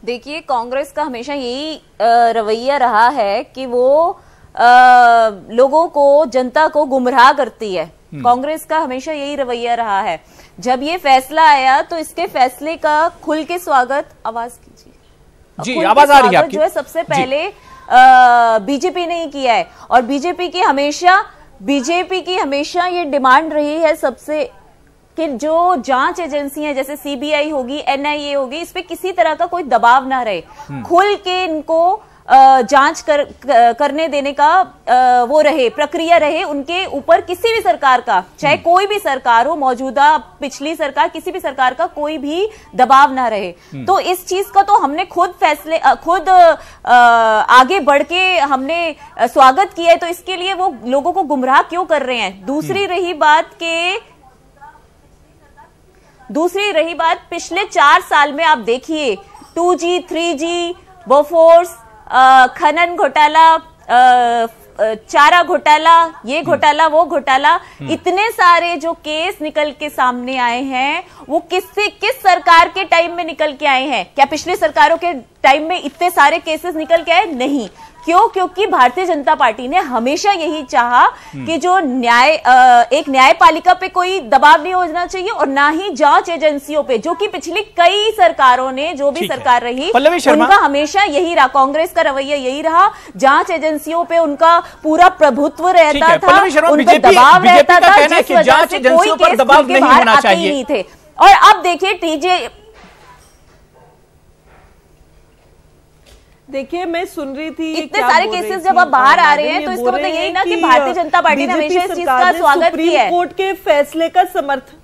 देखिए, कांग्रेस का हमेशा यही रवैया रहा है कि वो लोगों को, जनता को गुमराह करती है। कांग्रेस का हमेशा यही रवैया रहा है। जब ये फैसला आया तो इसके फैसले का खुल के स्वागत, आवाज कीजिए जी, आवाज आ रही है आपकी, जो है सबसे पहले बीजेपी ने ही किया है। और बीजेपी की हमेशा ये डिमांड रही है सबसे कि जो जांच एजेंसियां जैसे सीबीआई होगी, एनआईए होगी, इस पे किसी तरह का कोई दबाव ना रहे, खुल के इनको जांच करने देने का वो रहे, प्रक्रिया रहे उनके ऊपर। किसी भी सरकार का, चाहे कोई भी सरकार हो, मौजूदा, पिछली सरकार, किसी भी सरकार का कोई भी दबाव ना रहे। तो इस चीज का तो हमने खुद आगे बढ़ के हमने स्वागत किया है। तो इसके लिए वो लोगों को गुमराह क्यों कर रहे हैं? दूसरी रही बात पिछले 4 साल में आप देखिए 2G, 3G, बोफोर्स, खनन घोटाला, चारा घोटाला, ये घोटाला, वो घोटाला, इतने सारे जो केस निकल के सामने आए हैं, वो किस सरकार के टाइम में निकल के आए हैं? क्या पिछले सरकारों के टाइम में इतने सारे केसेस निकल के आए? नहीं। क्यों? क्योंकि भारतीय जनता पार्टी ने हमेशा यही चाहा कि जो एक न्यायपालिका पे कोई दबाव नहीं होना चाहिए और ना ही जांच एजेंसियों पे, जो कि पिछली कई सरकारों ने, जो भी सरकार रही, उनका हमेशा यही रहा, कांग्रेस का रवैया यही रहा। जांच एजेंसियों पे उनका पूरा प्रभुत्व रहता था, उनका दबाव रहता था, जिस वजह से कोई केस के बाहर आते ही नहीं थे। और अब देखिए देखिए, मैं सुन रही थी इतने सारे केसेस जब अब बाहर आ रहे हैं तो इसका मतलब यही ना कि भारतीय जनता पार्टी ने हमेशा इस चीज का स्वागत किया है। सुप्रीम कोर्ट के फैसले का समर्थन।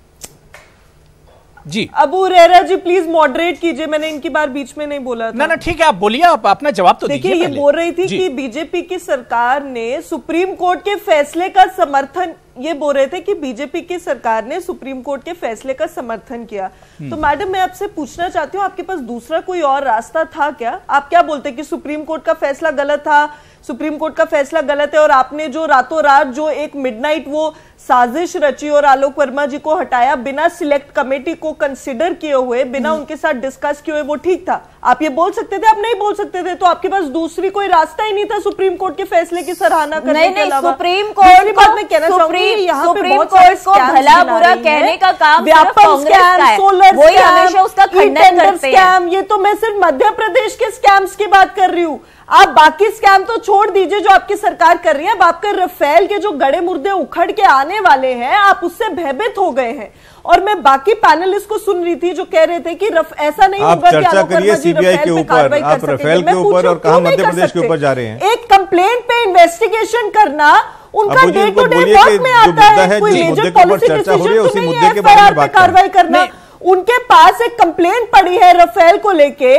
जी अबू हुरैरा जी प्लीज मॉडरेट कीजिए, मैंने इनकी बार बीच में नहीं बोला था। ना ठीक है, आप बोलिए, आप अपना जवाब तो दीजिए। देखिए, ये बोल रही थी कि बीजेपी की सरकार ने सुप्रीम कोर्ट के फैसले का समर्थन, ये बोल रहे थे कि बीजेपी की सरकार ने सुप्रीम कोर्ट के फैसले का समर्थन किया। तो मैडम, मैं आपसे पूछना चाहती हूँ, आपके पास दूसरा कोई और रास्ता था क्या? आप क्या बोलते कि सुप्रीम कोर्ट का फैसला गलत था, सुप्रीम कोर्ट का फैसला गलत है, और आपने जो रातों रात जो एक मिडनाइट वो साजिश रची और आलोक वर्मा जी को हटाया बिना सिलेक्ट कमेटी को कंसिडर किए हुए, बिना उनके साथ डिस्कस किए हुए, वो ठीक था? आप ये बोल सकते थे, आप नहीं बोल सकते थे? तो आपके पास दूसरी कोई रास्ता ही नहीं था सुप्रीम कोर्ट के फैसले की सराहना करने के अलावा? सुप्रीम कोर्ट को मैं कहना चाहूंगी, यहाँ पे बहुत सारे भला बुरा कहने का काम व्यापक स्कैम, सोलर वही हमेशा उसका खंडन करते हैं। ये तो मैं सिर्फ मध्य प्रदेश के स्कैम्स की बात कर रही हूँ। आप बाकी स्कैम तो छोड़ दीजिए जो आपकी सरकार कर रही है। अब आपके रफेल के जो गड़े मुर्दे उखड़ के आने वाले हैं, आप उससे भयभीत हो गए हैं। और मैं बाकी पैनलिस्ट को सुन रही थी जो कह रहे थे कि ऐसा नहीं होगा कि चर्चा करिए सीबीआई के ऊपर, आप रफेल के ऊपर और कहां मध्य प्रदेश के ऊपर जा रहे हैं। एक कंप्लेंट पे इन्वेस्टिगेशन करना उनका डे टू डे वर्क में आता है। कोई मेजर पॉलिसी डिसीजन तो नहीं है एफआईआर पे कार्रवाई करना। उनके पास एक कंप्लेंट पड़ी है रफेल को लेके,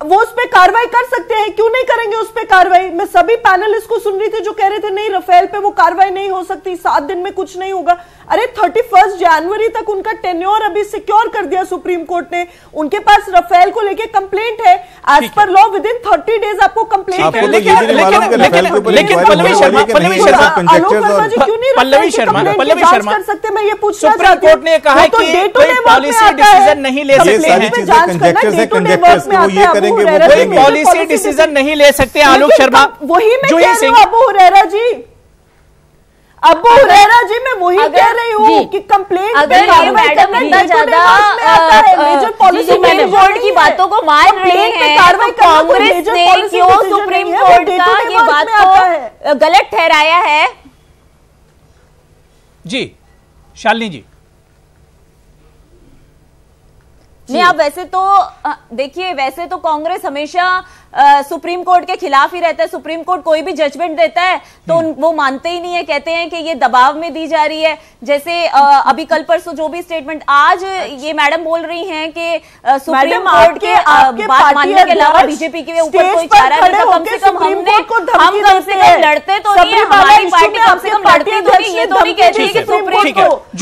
वो उस पे कार्रवाई कर सकते हैं, क्यों नहीं करेंगे उस पे कार्रवाई? मैं सभी पैनलिस्ट को सुन रही थी जो कह रहे थे नहीं रफेल पे वो कार्रवाई नहीं हो सकती, 7 दिन में कुछ नहीं होगा। अरे 31 जनवरी तक उनका टेन्योर अभी सिक्योर कर दिया सुप्रीम कोर्ट ने। उनके पास रफेल को लेके कंप्लेंट है, as per law within 30 days आपको कंप्लेंट लेकिन पल्लवी शर्मा कर सकते, मैं ये पूछना सुप्रीम कोर्ट ने कहा है कि कोई पॉलिसी डिसीजन नहीं ले सकते, कोई पॉलिसी डिसीजन नहीं ले सकते आलोक शर्मा। वही मैं कह रही हूँ अबू हुरैरा जी, अबू हुरैरा जी, मैं वही कह रही हूँ कि कंप्लेंट अगर ये मैडम इतना ज्यादा मेजर पॉलिसी सुप्रीम कोर्ट की बातों को मान रही हैं, कांग्रेस ने क्यों सुप्रीम कोर्ट का ये बात को गलत ठहराया है? जी शालिनी जी। नहीं, आप वैसे तो देखिए, वैसे तो कांग्रेस हमेशा सुप्रीम कोर्ट के खिलाफ ही रहता है। सुप्रीम कोर्ट कोई भी जजमेंट देता है तो वो मानते ही नहीं है, कहते हैं कि ये दबाव में दी जा रही है। जैसे अभी कल परसों जो भी स्टेटमेंट आज ये मैडम बोल रही हैं कि सुप्रीम कोर्ट के बात मानने के अलावा बीजेपी के ऊपर कोई चारा नहीं था। कम से कम हम कम से कम लड़ते तो नहीं, हमारी पार्टी कम से कम लड़ती तो नहीं, ये तो नहीं कहती कि सुप्रीम कोर्ट।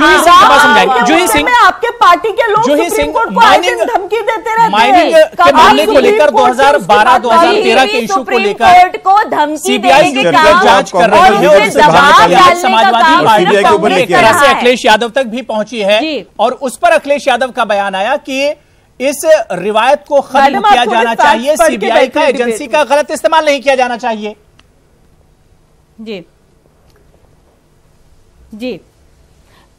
जूही सिंह, आपके पार्टी के लोग सुप्रीम कोर्ट को धमकी देते रहते हैं। माइनिंग के मामले को लेकर 2012-2013 के इशू को लेकर सीबीआई जांच कर रही है और समाजवादी पार्टी के ऊपर एक तरह से अखिलेश यादव तक भी पहुंची है। और उस पर अखिलेश यादव का बयान आया कि इस रिवायत को खत्म किया जाना चाहिए, सीबीआई का एजेंसी का गलत इस्तेमाल नहीं किया जाना चाहिए। जी जी,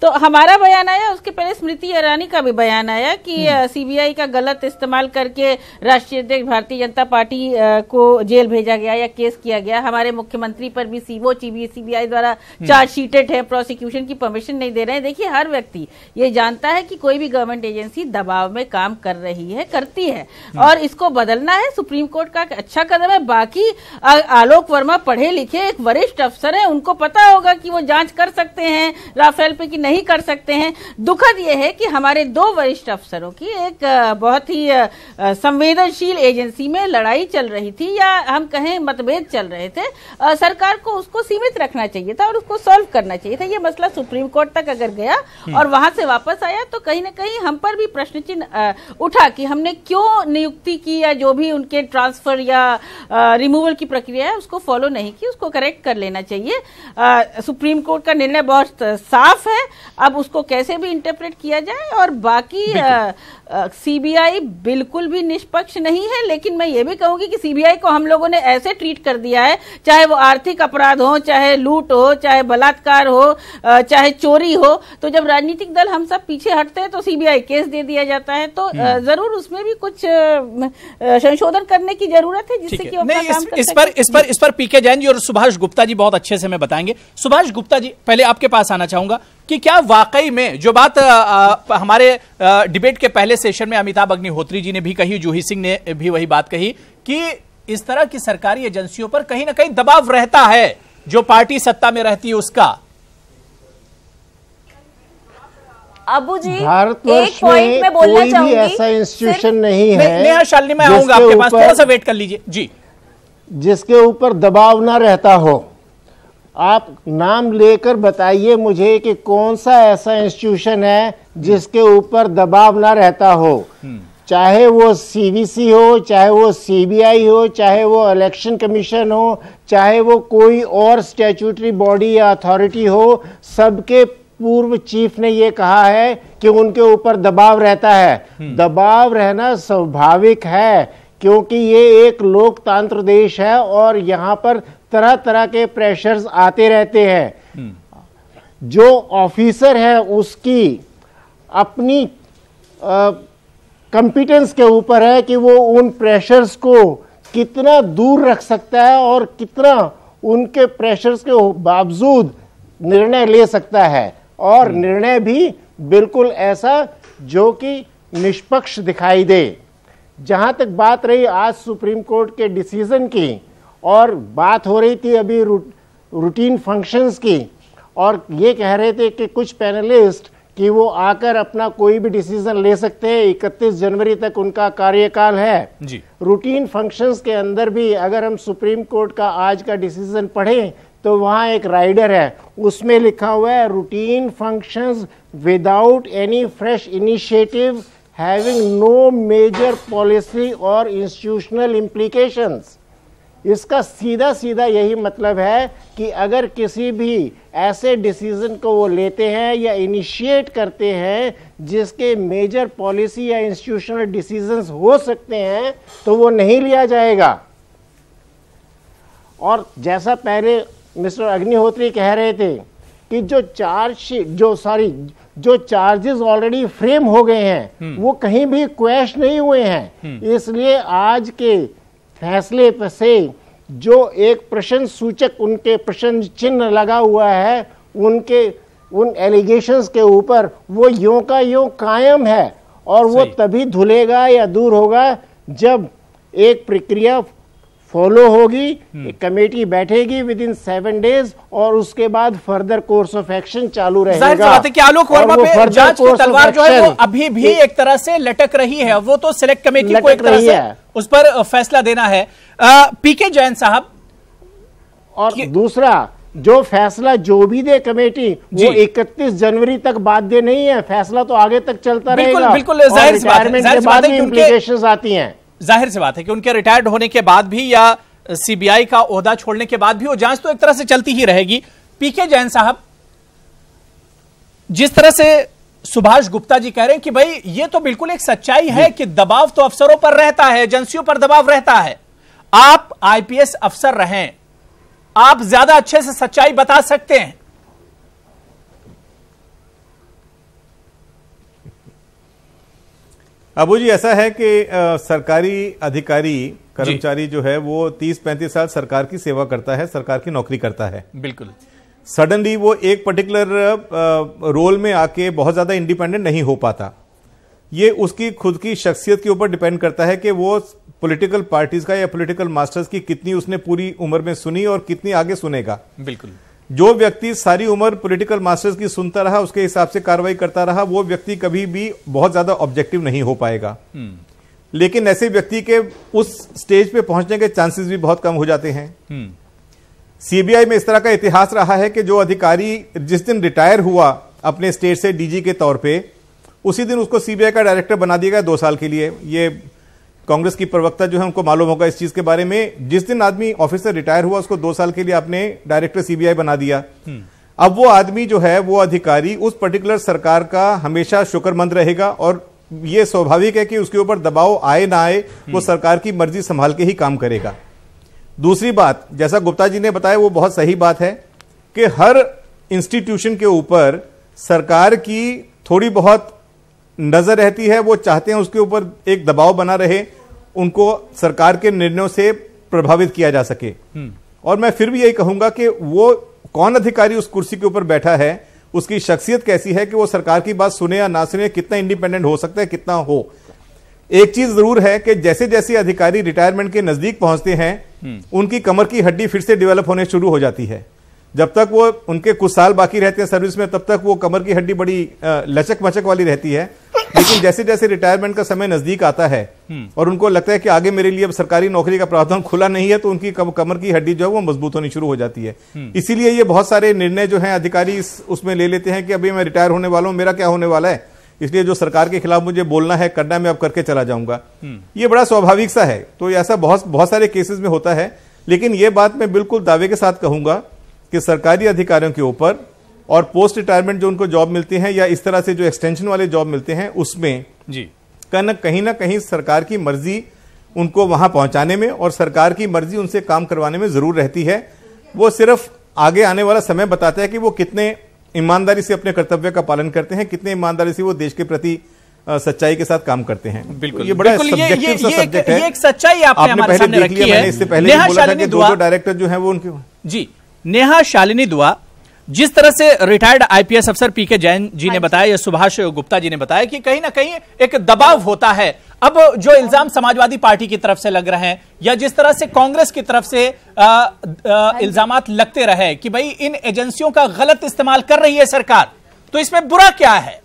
तो हमारा बयान आया, उसके पहले स्मृति ईरानी का भी बयान आया कि सीबीआई का गलत इस्तेमाल करके राष्ट्रीय अध्यक्ष भारतीय जनता पार्टी को जेल भेजा गया या केस किया गया। हमारे मुख्यमंत्री पर भी सीबीआई द्वारा चार्जशीटेड है, प्रोसिक्यूशन की परमिशन नहीं दे रहे हैं। देखिए, हर व्यक्ति ये जानता है कि कोई भी गवर्नमेंट एजेंसी दबाव में काम कर रही है, करती है, और इसको बदलना है। सुप्रीम कोर्ट का अच्छा कदम है। बाकी आलोक वर्मा पढ़े लिखे एक वरिष्ठ अफसर है, उनको पता होगा कि वो जांच कर सकते हैं राफेल पे कि नहीं कर सकते हैं। दुखद यह है कि हमारे दो वरिष्ठ अफसरों की एक बहुत ही संवेदनशील एजेंसी में लड़ाई चल रही थी, या हम कहें मतभेद चल रहे थे। सरकार को उसको सीमित रखना चाहिए था और उसको सॉल्व करना चाहिए था। ये मसला सुप्रीम कोर्ट तक अगर गया और वहां से वापस आया तो कहीं ना कहीं हम पर भी प्रश्न चिन्ह उठा कि हमने क्यों नियुक्ति की, या जो भी उनके ट्रांसफर या रिमूवल की प्रक्रिया है उसको फॉलो नहीं की, उसको करेक्ट कर लेना चाहिए। सुप्रीम कोर्ट का निर्णय बहुत साफ है, अब उसको कैसे भी इंटरप्रेट किया जाए। और बाकी सीबीआई बिल्कुल भी निष्पक्ष नहीं है, लेकिन मैं ये भी कहूंगी कि सीबीआई को हम लोगों ने ऐसे ट्रीट कर दिया है, चाहे वो आर्थिक अपराध हो, चाहे लूट हो, चाहे बलात्कार हो, चाहे चोरी हो, तो जब राजनीतिक दल हम सब पीछे हटते हैं तो सीबीआई केस दे दिया जाता है। तो जरूर उसमें भी कुछ संशोधन करने की जरूरत है, जिससे कि अपना काम कर सके। इस पर पीके जैन जी और सुभाष गुप्ता जी बहुत अच्छे से हमें बताएंगे। सुभाष गुप्ता जी, पहले आपके पास आना चाहूंगा कि क्या वाकई में जो बात हमारे डिबेट के पहले सेशन में अमिताभ अग्निहोत्री जी ने भी कही, जूही सिंह ने भी वही बात कही कि इस तरह की सरकारी एजेंसियों पर कहीं ना कहीं दबाव रहता है जो पार्टी सत्ता में रहती है उसका। अबू जी, भारतवर्ष एक पॉइंट में बोलना कोई भी ऐसा इंस्टीट्यूशन नहीं है, नेहा शालिनी, मैं आऊंगा आपके पास, थोड़ा सा वेट कर लीजिए जी, जिसके ऊपर दबाव ना रहता हो। आप नाम लेकर बताइए मुझे कि कौन सा ऐसा इंस्टीट्यूशन है जिसके ऊपर दबाव ना रहता हो, चाहे वो सीवीसी हो, चाहे वो सीबीआई हो, चाहे वो इलेक्शन कमीशन हो, चाहे वो कोई और स्टैट्यूटरी बॉडी या अथॉरिटी हो। सबके पूर्व चीफ ने ये कहा है कि उनके ऊपर दबाव रहता है। दबाव रहना स्वाभाविक है, क्योंकि ये एक लोकतंत्र देश है और यहाँ पर तरह तरह के प्रेशर्स आते रहते हैं। जो ऑफिसर है उसकी अपनी कॉम्पिटेंस के ऊपर है कि वो उन प्रेशर्स को कितना दूर रख सकता है और कितना उनके प्रेशर्स के बावजूद निर्णय ले सकता है, और निर्णय भी बिल्कुल ऐसा जो कि निष्पक्ष दिखाई दे। जहां तक बात रही आज सुप्रीम कोर्ट के डिसीजन की, और बात हो रही थी अभी रूटीन फंक्शंस की, और ये कह रहे थे कि कुछ पैनलिस्ट कि वो आकर अपना कोई भी डिसीजन ले सकते हैं, 31 जनवरी तक उनका कार्यकाल है जी। रूटीन फंक्शंस के अंदर भी अगर हम सुप्रीम कोर्ट का आज का डिसीजन पढ़ें तो वहाँ एक राइडर है, उसमें लिखा हुआ है routine functions without any fresh initiative having no major policy और इंस्टीट्यूशनल इम्प्लीकेशंस। इसका सीधा सीधा यही मतलब है कि अगर किसी भी ऐसे डिसीजन को वो लेते हैं या इनिशिएट करते हैं जिसके मेजर पॉलिसी या इंस्टीट्यूशनल डिसीजंस हो सकते हैं तो वो नहीं लिया जाएगा। और जैसा पहले मिस्टर अग्निहोत्री कह रहे थे कि जो जो चार्जेस ऑलरेडी फ्रेम हो गए हैं वो कहीं भी क्वेश नहीं हुए हैं, इसलिए आज के फैसले से जो एक प्रश्न सूचक उनके प्रश्न चिन्ह लगा हुआ है उन एलिगेशंस के ऊपर, वो यूं का यूं कायम है, और वो तभी धुलेगा या दूर होगा जब एक प्रक्रिया फॉलो होगी, एक कमेटी बैठेगी विद इन 7 डेज, और उसके बाद फर्दर कोर्स ऑफ एक्शन चालू रहेगा। जाहिर सी बात है कि आलोक वर्मा पे जांच की तलवार जो है वो अभी भी एक तरह से लटक रही है, वो तो सिलेक्ट कमेटी को एक तरह से उस पर फैसला देना है। पीके जैन साहब, और दूसरा जो फैसला जो भी दे कमेटी वो 31 जनवरी तक बाध्य नहीं है, फैसला तो आगे तक चलता रहेगा। बिल्कुल जाहिर सी बात है, इम्प्लीकेशंस आती हैं। जाहिर सी बात है कि उनके रिटायर्ड होने के बाद भी या सीबीआई का ओहदा छोड़ने के बाद भी वो जांच तो एक तरह से चलती ही रहेगी। पीके जैन साहब, जिस तरह से सुभाष गुप्ता जी कह रहे हैं कि भाई ये तो बिल्कुल एक सच्चाई है कि दबाव तो अफसरों पर रहता है, एजेंसियों पर दबाव रहता है। आप आईपीएस अफसर रहें, आप ज्यादा अच्छे से सच्चाई बता सकते हैं। अबू जी, ऐसा है कि सरकारी अधिकारी कर्मचारी जो है वो 30-35 साल सरकार की सेवा करता है, सरकार की नौकरी करता है। बिल्कुल। सडनली वो एक पर्टिकुलर रोल में आके बहुत ज्यादा इंडिपेंडेंट नहीं हो पाता। ये उसकी खुद की शख्सियत के ऊपर डिपेंड करता है कि वो पॉलिटिकल पार्टीज का या पॉलिटिकल मास्टर्स की कितनी उसने पूरी उम्र में सुनी और कितनी आगे सुनेगा। बिल्कुल। जो व्यक्ति सारी उम्र पॉलिटिकल मास्टर्स की सुनता रहा, उसके हिसाब से कार्रवाई करता रहा, वो व्यक्ति कभी भी बहुत ज्यादा ऑब्जेक्टिव नहीं हो पाएगा। लेकिन ऐसे व्यक्ति के उस स्टेज पे पहुंचने के चांसेस भी बहुत कम हो जाते हैं। सीबीआई में इस तरह का इतिहास रहा है कि जो अधिकारी जिस दिन रिटायर हुआ अपने स्टेट से डीजी के तौर पे, उसी दिन उसको सीबीआई का डायरेक्टर बना दिया गया 2 साल के लिए। ये कांग्रेस की प्रवक्ता जो है उनको मालूम होगा इस चीज के बारे में। जिस दिन आदमी ऑफिस से रिटायर हुआ उसको 2 साल के लिए आपने डायरेक्टर सीबीआई बना दिया। अब वो आदमी जो है, वो अधिकारी उस पर्टिकुलर सरकार का हमेशा शुक्रमंद रहेगा और ये स्वाभाविक है कि उसके ऊपर दबाव आए ना आए, वो सरकार की मर्जी संभाल के ही काम करेगा। दूसरी बात, जैसा गुप्ता जी ने बताया वो बहुत सही बात है कि हर इंस्टीट्यूशन के ऊपर सरकार की थोड़ी बहुत नजर रहती है। वो चाहते हैं उसके ऊपर एक दबाव बना रहे, उनको सरकार के निर्णयों से प्रभावित किया जा सके। और मैं फिर भी यही कहूंगा कि वो कौन अधिकारी उस कुर्सी के ऊपर बैठा है, उसकी शख्सियत कैसी है कि वो सरकार की बात सुने या ना सुने, कितना इंडिपेंडेंट हो सकता है, कितना हो। एक चीज जरूर है कि जैसे जैसे अधिकारी रिटायरमेंट के नजदीक पहुंचते हैं, उनकी कमर की हड्डी फिर से डेवलप होने शुरू हो जाती है। जब तक वो उनके कुछ साल बाकी रहते हैं सर्विस में, तब तक वो कमर की हड्डी बड़ी लचक मचक वाली रहती है। लेकिन जैसे जैसे रिटायरमेंट का समय नजदीक आता है और उनको लगता है कि आगे मेरे लिए अब सरकारी नौकरी का प्रावधान खुला नहीं है, तो उनकी कमर की हड्डी जो है वो मजबूत होनी शुरू हो जाती है। इसीलिए ये बहुत सारे निर्णय जो है अधिकारी उसमें ले लेते हैं कि अभी मैं रिटायर होने वाला हूं, मेरा क्या होने वाला है, इसलिए जो सरकार के खिलाफ मुझे बोलना है, करना है, मैं अब करके चला जाऊंगा। ये बड़ा स्वाभाविक सा है। तो ऐसा बहुत सारे केसेस में होता है। लेकिन ये बात मैं बिल्कुल दावे के साथ कहूंगा कि सरकारी अधिकारियों के ऊपर और पोस्ट रिटायरमेंट जो उनको जॉब मिलती है या इस तरह से जो एक्सटेंशन वाले जॉब मिलते हैं, उसमें जी कहीं ना कहीं सरकार की मर्जी उनको वहां पहुंचाने में और सरकार की मर्जी उनसे काम करवाने में जरूर रहती है। वो सिर्फ आगे आने वाला समय बताता है कि वो कितने ईमानदारी से अपने कर्तव्य का पालन करते हैं, कितने ईमानदारी से वो देश के प्रति सच्चाई के साथ काम करते हैं। बिल्कुल, ये बड़ा सब्जेक्टिव सा सब्जेक्ट है। ये एक सच्चाई आपने हमारे सामने रखी है। मैंने इससे पहले भी बोला था कि 2 डायरेक्टर जो है वो उनके जी नेहा शालिनी दुआ, जिस तरह से रिटायर्ड आईपीएस अफसर पीके जैन जी ने बताया या सुभाष गुप्ता जी ने बताया कि कहीं ना कहीं एक दबाव होता है। अब जो इल्जाम समाजवादी पार्टी की तरफ से लग रहे हैं या जिस तरह से कांग्रेस की तरफ से इल्जामात लगते रहे कि भाई इन एजेंसियों का गलत इस्तेमाल कर रही है सरकार, तो इसमें बुरा क्या है?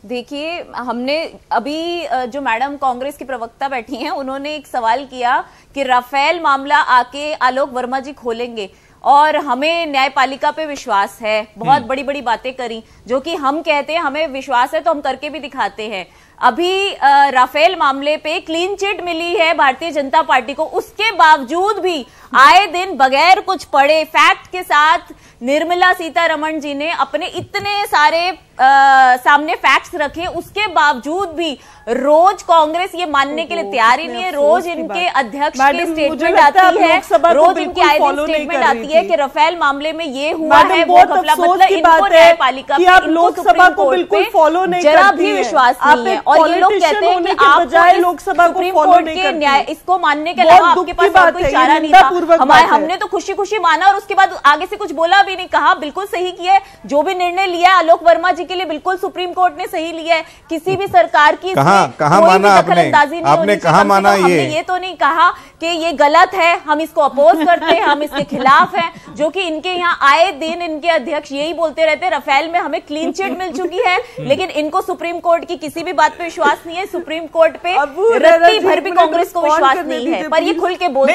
देखिए, हमने अभी जो मैडम कांग्रेस की प्रवक्ता बैठी हैं, उन्होंने एक सवाल किया कि राफेल मामला आके आलोक वर्मा जी खोलेंगे और हमें न्यायपालिका पे विश्वास है। बहुत बड़ी बड़ी बातें करी, जो कि हम कहते हैं हमें विश्वास है तो हम करके भी दिखाते हैं। अभी राफेल मामले पे क्लीन चिट मिली है भारतीय जनता पार्टी को, उसके बावजूद भी आए दिन बगैर कुछ पढ़े फैक्ट के साथ निर्मला सीतारमण जी ने अपने इतने सारे सामने फैक्ट्स रखे, उसके बावजूद भी रोज कांग्रेस ये मानने के लिए तैयार ही नहीं है। रोज इनके अध्यक्ष की स्टेटमेंट आती है, रोज इनकी आए दिन स्टेटमेंट आती है कि राफेल मामले में ये हुआ है, वो घपला, मतलब इनको न्यायपालिका पे, इनको सुप्रीम कोर्ट पे जरा भी विश्वास नहीं है। और ये लोग कहते हैं कि आप सुप्रीम कोर्ट के न्याय इसको मानने के अलावा आपके पास और कोई चारा नहीं था। हमने तो खुशी खुशी माना और उसके बाद आगे से कुछ बोला भी नहीं। कहा बिल्कुल सही किया है, जो भी निर्णय लिया आलोक वर्मा जी के लिए बिल्कुल सुप्रीम कोर्ट ने सही लिया है। किसी भी सरकार की कहां माना आपने कहा माना? ये तो नहीं कहा कि ये गलत है, हम इसको अपोज करते हैं, हम इसके खिलाफ हैं, जो कि इनके यहाँ आए दिन इनके अध्यक्ष यही बोलते रहते हैं राफेल में हमें क्लीन चिट मिल चुकी है, लेकिन इनको सुप्रीम कोर्ट की किसी भी बात पे विश्वास नहीं है। सुप्रीम कोर्ट पे रत्ती भर भी कांग्रेस को विश्वास नहीं है, पर ये खुल के बोलते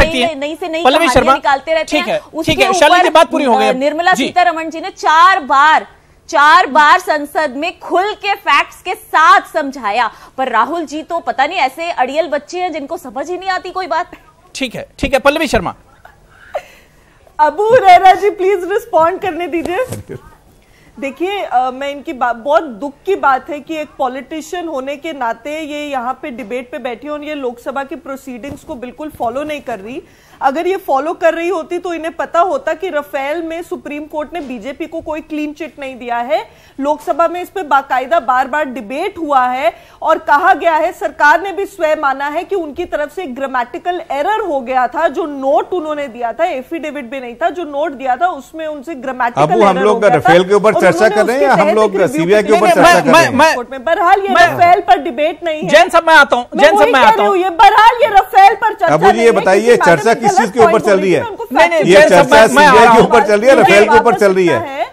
हैं, नई से नई कहानियां निकालते रहते हैं। उसके ऊपर निर्मला सीतारमण जी ने 4 बार संसद में खुल के फैक्ट्स के साथ समझाया, पर राहुल जी तो पता नहीं ऐसे अड़ियल बच्चे हैं जिनको समझ ही नहीं आती कोई बात। ठीक है पल्लवी शर्मा। अबू हुरैरा जी प्लीज रिस्पॉन्ड करने दीजिए। देखिए मैं इनकी बहुत दुख की बात है कि एक पॉलिटिशियन होने के नाते ये यहाँ पे डिबेट पे बैठी और ये लोकसभा की प्रोसीडिंग्स को बिल्कुल फॉलो नहीं कर रही। अगर ये फॉलो कर रही होती तो इन्हें पता होता कि राफेल में सुप्रीम कोर्ट ने बीजेपी को कोई क्लीन चिट नहीं दिया है। लोकसभा में इस पे बाकायदा बार बार डिबेट हुआ है और कहा गया है, सरकार ने भी स्वयं माना है कि उनकी तरफ से ग्रामेटिकल एरर हो गया था। जो नोट उन्होंने दिया था, एफिडेविट भी नहीं था, जो नोट दिया था उसमें उनसे ग्रामेटिकल एरर हो गया था। हम लोग राफेल के ऊपर चर्चा कर रहे हैं या हम लोग सीबीआई के ऊपर चर्चा कर रहे हैं? बहरहाल ये राफेल पर डिबेट नहीं है। जैन साहब मैं आता हूँ, बहरहाल ये राफेल पर चर्चा। अबू जी ये बताइए, चर्चा किस चीज के ऊपर चल रही है? ये चर्चा सीबीआई के ऊपर चल रही है, राफेल के ऊपर चल रही है?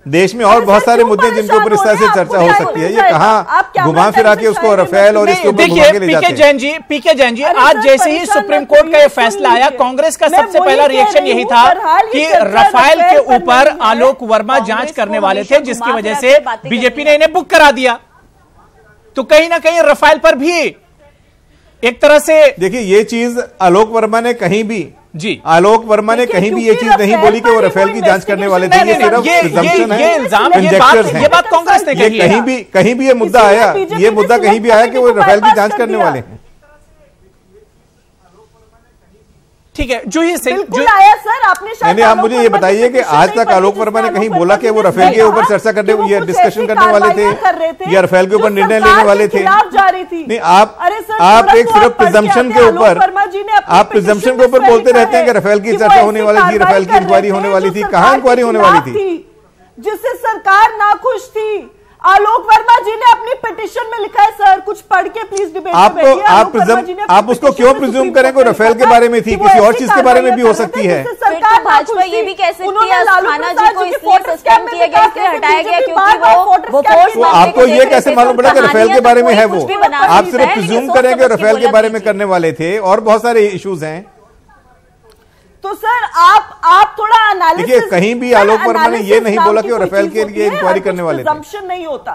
देश में और बहुत सारे मुद्दे जिनके ऊपर इस तरह से चर्चा हो सकती है, ये कहाँ घुमा फिरा के उसको राफेल और इसके ऊपर घुमा के ले जाते हैं? पीके जैन जी, आज जैसे ही सुप्रीम कोर्ट का ये फैसला आया, कांग्रेस का सबसे पहला रिएक्शन यही था कि राफेल के ऊपर आलोक वर्मा जांच करने वाले थे, जिसकी वजह से बीजेपी ने इन्हें बुक करा दिया। तो कहीं ना कहीं राफेल पर भी एक तरह से देखिए, ये चीज आलोक वर्मा ने कहीं भी आलोक वर्मा ने कहीं भी ये चीज नहीं बोली कि वो राफेल की जांच करने वाले थे। ये सिर्फ प्रिजम्पशन है, कंजेक्चर्स हैं। ये बात कांग्रेस ने कही है। कहीं भी ये मुद्दा आया, ये मुद्दा कहीं भी आया कि वो राफेल की जांच करने वाले हैं। ठीक है, जूही सिंह आया सर, आपने नहीं, आप मुझे ये बताइए कि आज तक आलोक वर्मा ने कहीं बोला कि वो राफेल के ऊपर चर्चा करने, ये डिस्कशन करने वाले थे या राफेल के ऊपर निर्णय लेने वाले थे? नहीं, आप एक सिर्फ प्रिजम्पशन के ऊपर, आप प्रिजम्पशन के ऊपर बोलते रहते हैं कि राफेल की चर्चा होने वाली थी, राफेल की इंक्वायरी होने वाली थी। कहाँ इंक्वायरी होने वाली थी? जिससे सरकार नाखुश थी। आलोक वर्मा जी ने अपनी पिटीशन में लिखा है, सर कुछ पढ़ के प्लीज डिबेट में बैठिए। आप उसको क्यों प्रिज्यूम करें कि राफेल के बारे में थी? किसी और चीज के बारे में भी हो सकती है। सरकार भाजपा ये भी कह सकती है अस्थाना जी को इसलिए सस्पेंड किया गया, इसलिए हटाया गया क्योंकि वो फोर्स। तो आपको ये कैसे मालूम पड़ा कि राफेल के बारे में है? वो आप सिर्फ प्रिज्यूम करें कि राफेल के बारे में करने वाले थे, और बहुत सारे इश्यूज हैं। तो सर आप थोड़ा एनालिसिस, देखिए, कहीं भी आलोक वर्मा ने ये नहीं बोला कि वो राफेल के लिए इंक्वायरी करने वाले थे। प्रिजम्पशन नहीं होता।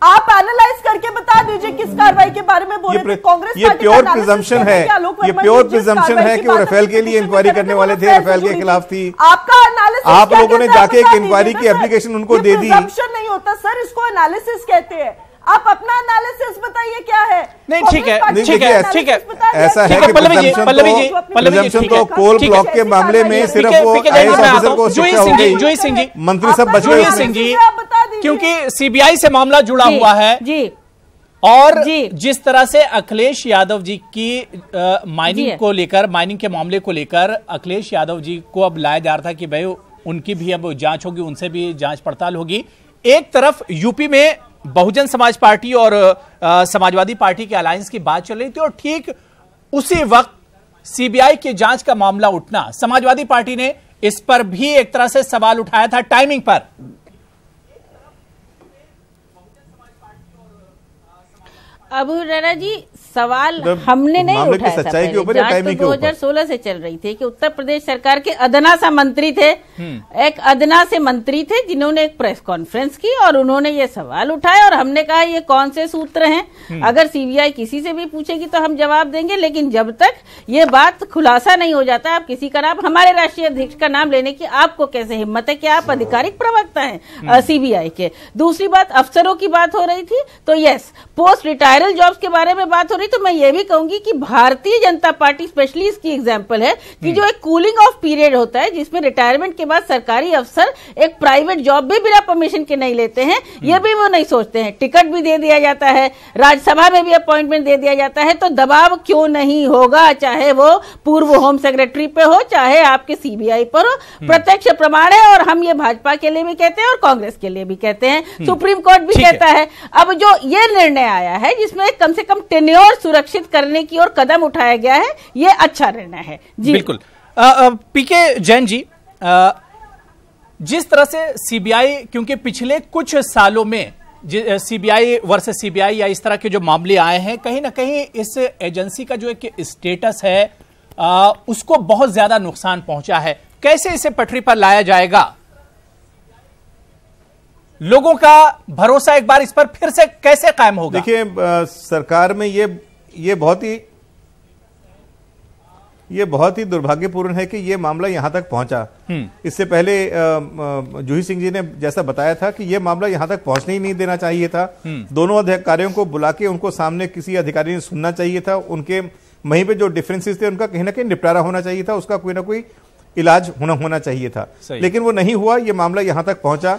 आप एनालाइज करके बता दीजिए किस कार्रवाई के बारे में बोल रहे थे। कांग्रेस ये प्योर प्रिजम्पशन है, ये प्योर प्रिजम्पशन है कि वो राफेल के लिए इंक्वायरी करने वाले थे, राफेल के खिलाफ थी। आपका एनालिसिस, आप लोगों ने जाके एक इंक्वायरी की एप्लीकेशन उनको दे दी। प्रिजम्पशन नहीं होता सर, इसको एनालिसिस कहते हैं। आप अपना एनालिसिस बताइए क्या है। नहीं, ठीक है, ठीक है। ऐसा है कि प्रिजम्पशन तो कोल ब्लॉक के मामले में सिर्फ वो आईएएस ऑफिसर को शिक्षा हो गई, जूही सिंह जी, मंत्री सब बच गए। सिंह जी, क्योंकि सीबीआई से मामला जुड़ा हुआ है जी, और जिस तरह से अखिलेश यादव जी की माइनिंग को लेकर, माइनिंग के मामले को लेकर अखिलेश यादव जी को अब लाया जा रहा था कि भाई उनकी भी अब जांच होगी, उनसे भी जांच पड़ताल होगी। एक तरफ यूपी में बहुजन समाज पार्टी और समाजवादी पार्टी के अलायंस की बात चल रही थी, और ठीक उसी वक्त सीबीआई की जांच का मामला उठना, समाजवादी पार्टी ने इस पर भी एक तरह से सवाल उठाया था टाइमिंग पर। अबू हुरैरा जी, सवाल हमने नहीं उठाया था पहले। जांच तो 2016 से चल रही थी कि उत्तर प्रदेश सरकार के अदना सा मंत्री थे, एक अदना से मंत्री थे जिन्होंने एक प्रेस कॉन्फ्रेंस की और उन्होंने ये सवाल उठाया, और हमने कहा ये कौन से सूत्र हैं। अगर सीबीआई किसी से भी पूछेगी तो हम जवाब देंगे, लेकिन जब तक ये बात खुलासा नहीं हो जाता, आप किसी का नाम, हमारे राष्ट्रीय अध्यक्ष का नाम लेने की आपको कैसे हिम्मत है कि आप आधिकारिक प्रवक्ता हैं सीबीआई के। दूसरी बात, अफसरों की बात हो रही थी, तो यस, पोस्ट रिटायरल जॉब्स के बारे में बात हो रही, तो मैं ये भी कहूंगी कि भारतीय जनता पार्टी स्पेशली इसकी एग्जांपल है कि जो एक कूलिंग ऑफ पीरियड होता है, जिसमें रिटायरमेंट के बाद सरकारी अफसर एक प्राइवेट जॉब भी बिना परमिशन के नहीं लेते हैं, ये भी वो नहीं सोचते हैं। टिकट भी दे दिया जाता है, राज्यसभा में भी अपॉइंटमेंट दे दिया जाता है, तो दबाव क्यों नहीं होगा, चाहे वो पूर्व होम सेक्रेटरी पे हो, चाहे आपके सीबीआई पर हो। प्रत्यक्ष प्रमाण है, और हम ये भाजपा के लिए भी कहते हैं और कांग्रेस के लिए भी कहते हैं, सुप्रीम कोर्ट भी कहता है। अब जो ये निर्णय आया है जिसमें कम से कम टेन्योर सुरक्षित करने की ओर कदम उठाया गया है, ये अच्छा निर्णय है जी। बिल्कुल। पीके जैन जी, जिस तरह से सीबीआई, क्योंकि पिछले कुछ सालों में सीबीआई वर्सेस सीबीआई या इस तरह के जो मामले आए हैं, कहीं ना कहीं इस एजेंसी का जो एक स्टेटस है उसको बहुत ज्यादा नुकसान पहुंचा है। कैसे इसे पटरी पर लाया जाएगा? लोगों का भरोसा एक बार इस पर फिर से कैसे कायम होगा? देखिए, सरकार में ये बहुत ही ये बहुत ही दुर्भाग्यपूर्ण है कि ये मामला यहां तक पहुंचा। इससे पहले जूही सिंह जी ने जैसा बताया था कि ये मामला यहां तक पहुंचने ही नहीं देना चाहिए था। दोनों अधिकारियों को बुला के उनको सामने किसी अधिकारी ने सुनना चाहिए था। उनके वहीं पे जो डिफरेंसेस थे उनका कहीं ना कहीं निपटारा होना चाहिए था, उसका कोई ना कोई इलाज होना चाहिए था, लेकिन वो नहीं हुआ। ये मामला यहां तक पहुंचा।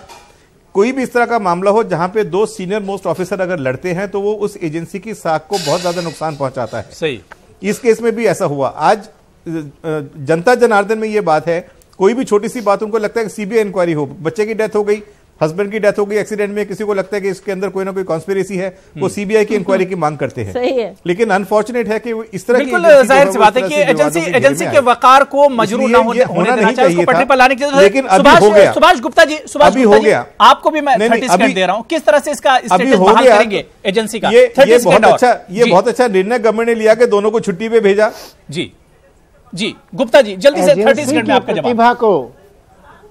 कोई भी इस तरह का मामला हो जहां पे दो सीनियर मोस्ट ऑफिसर अगर लड़ते हैं तो वो उस एजेंसी की साख को बहुत ज्यादा नुकसान पहुंचाता है। सही, इस केस में भी ऐसा हुआ। आज जनता जनार्दन में ये बात है, कोई भी छोटी सी बात उनको लगता है कि सीबीआई इंक्वायरी हो। बच्चे की डेथ हो गई, हस्बैंड की डेथ हो गई एक्सीडेंट में, किसी को लगता है कि इसके अंदर कोई ना कोई कॉन्स्पिरेसी है, वो सीबीआई की इंक्वायरी की मांग करते हैं। सही है। लेकिन अनफॉर्चुनेट है कि इस तरह की जाहिर सी बात है कि एजेंसी के वकार को मजरूर न होने देना चाहिए, उसको पटरी पर लाने की जरूरत है। लेकिन अभी हो गया। सुभाष गुप्ता जी, अभी हो गया। आपको भी मैं 30 सेकंड दे रहा हूं, किस तरह से इसका स्टेटस बहाल करेंगे एजेंसी का? ये बहुत अच्छा निर्णय गवर्नमेंट ने लिया कि दोनों को छुट्टी पे भेजा। जी गुप्ता जी, जल्दी से 30 सेकंड में आपका जवाब।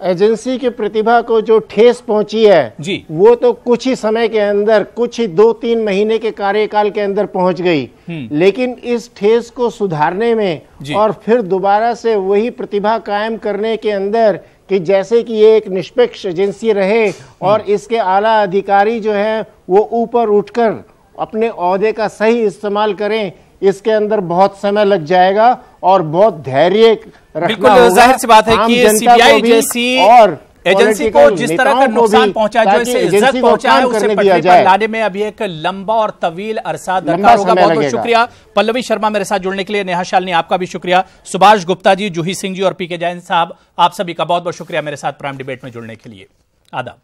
एजेंसी की प्रतिभा को जो ठेस पहुंची है जी, वो तो कुछ ही समय के अंदर, कुछ ही 2-3 महीने के कार्यकाल के अंदर पहुंच गई। लेकिन इस ठेस को सुधारने में और फिर दोबारा से वही प्रतिभा कायम करने के अंदर कि जैसे कि ये एक निष्पक्ष एजेंसी रहे और इसके आला अधिकारी जो है वो ऊपर उठकर अपने ओहदे का सही इस्तेमाल करें, इसके अंदर बहुत समय लग जाएगा और बहुत धैर्य रखना होगा। जाहिर सी बात है कि सीबीआई जैसी और एजेंसी को जिस तरह का नुकसान पहुंचा, जो इसे इज्जत पहुंचा है, उसे पटरी पर लाने में अभी एक लंबा और तवील अरसा दरकार होगा। बहुत बहुत शुक्रिया पल्लवी शर्मा मेरे साथ जुड़ने के लिए। नेहा शालिनी आपका भी शुक्रिया। सुभाष गुप्ता जी, जूही सिंह जी और पीके जैन साहब, आप सभी का बहुत बहुत शुक्रिया मेरे साथ प्राइम डिबेट में जुड़ने के लिए। आदाब।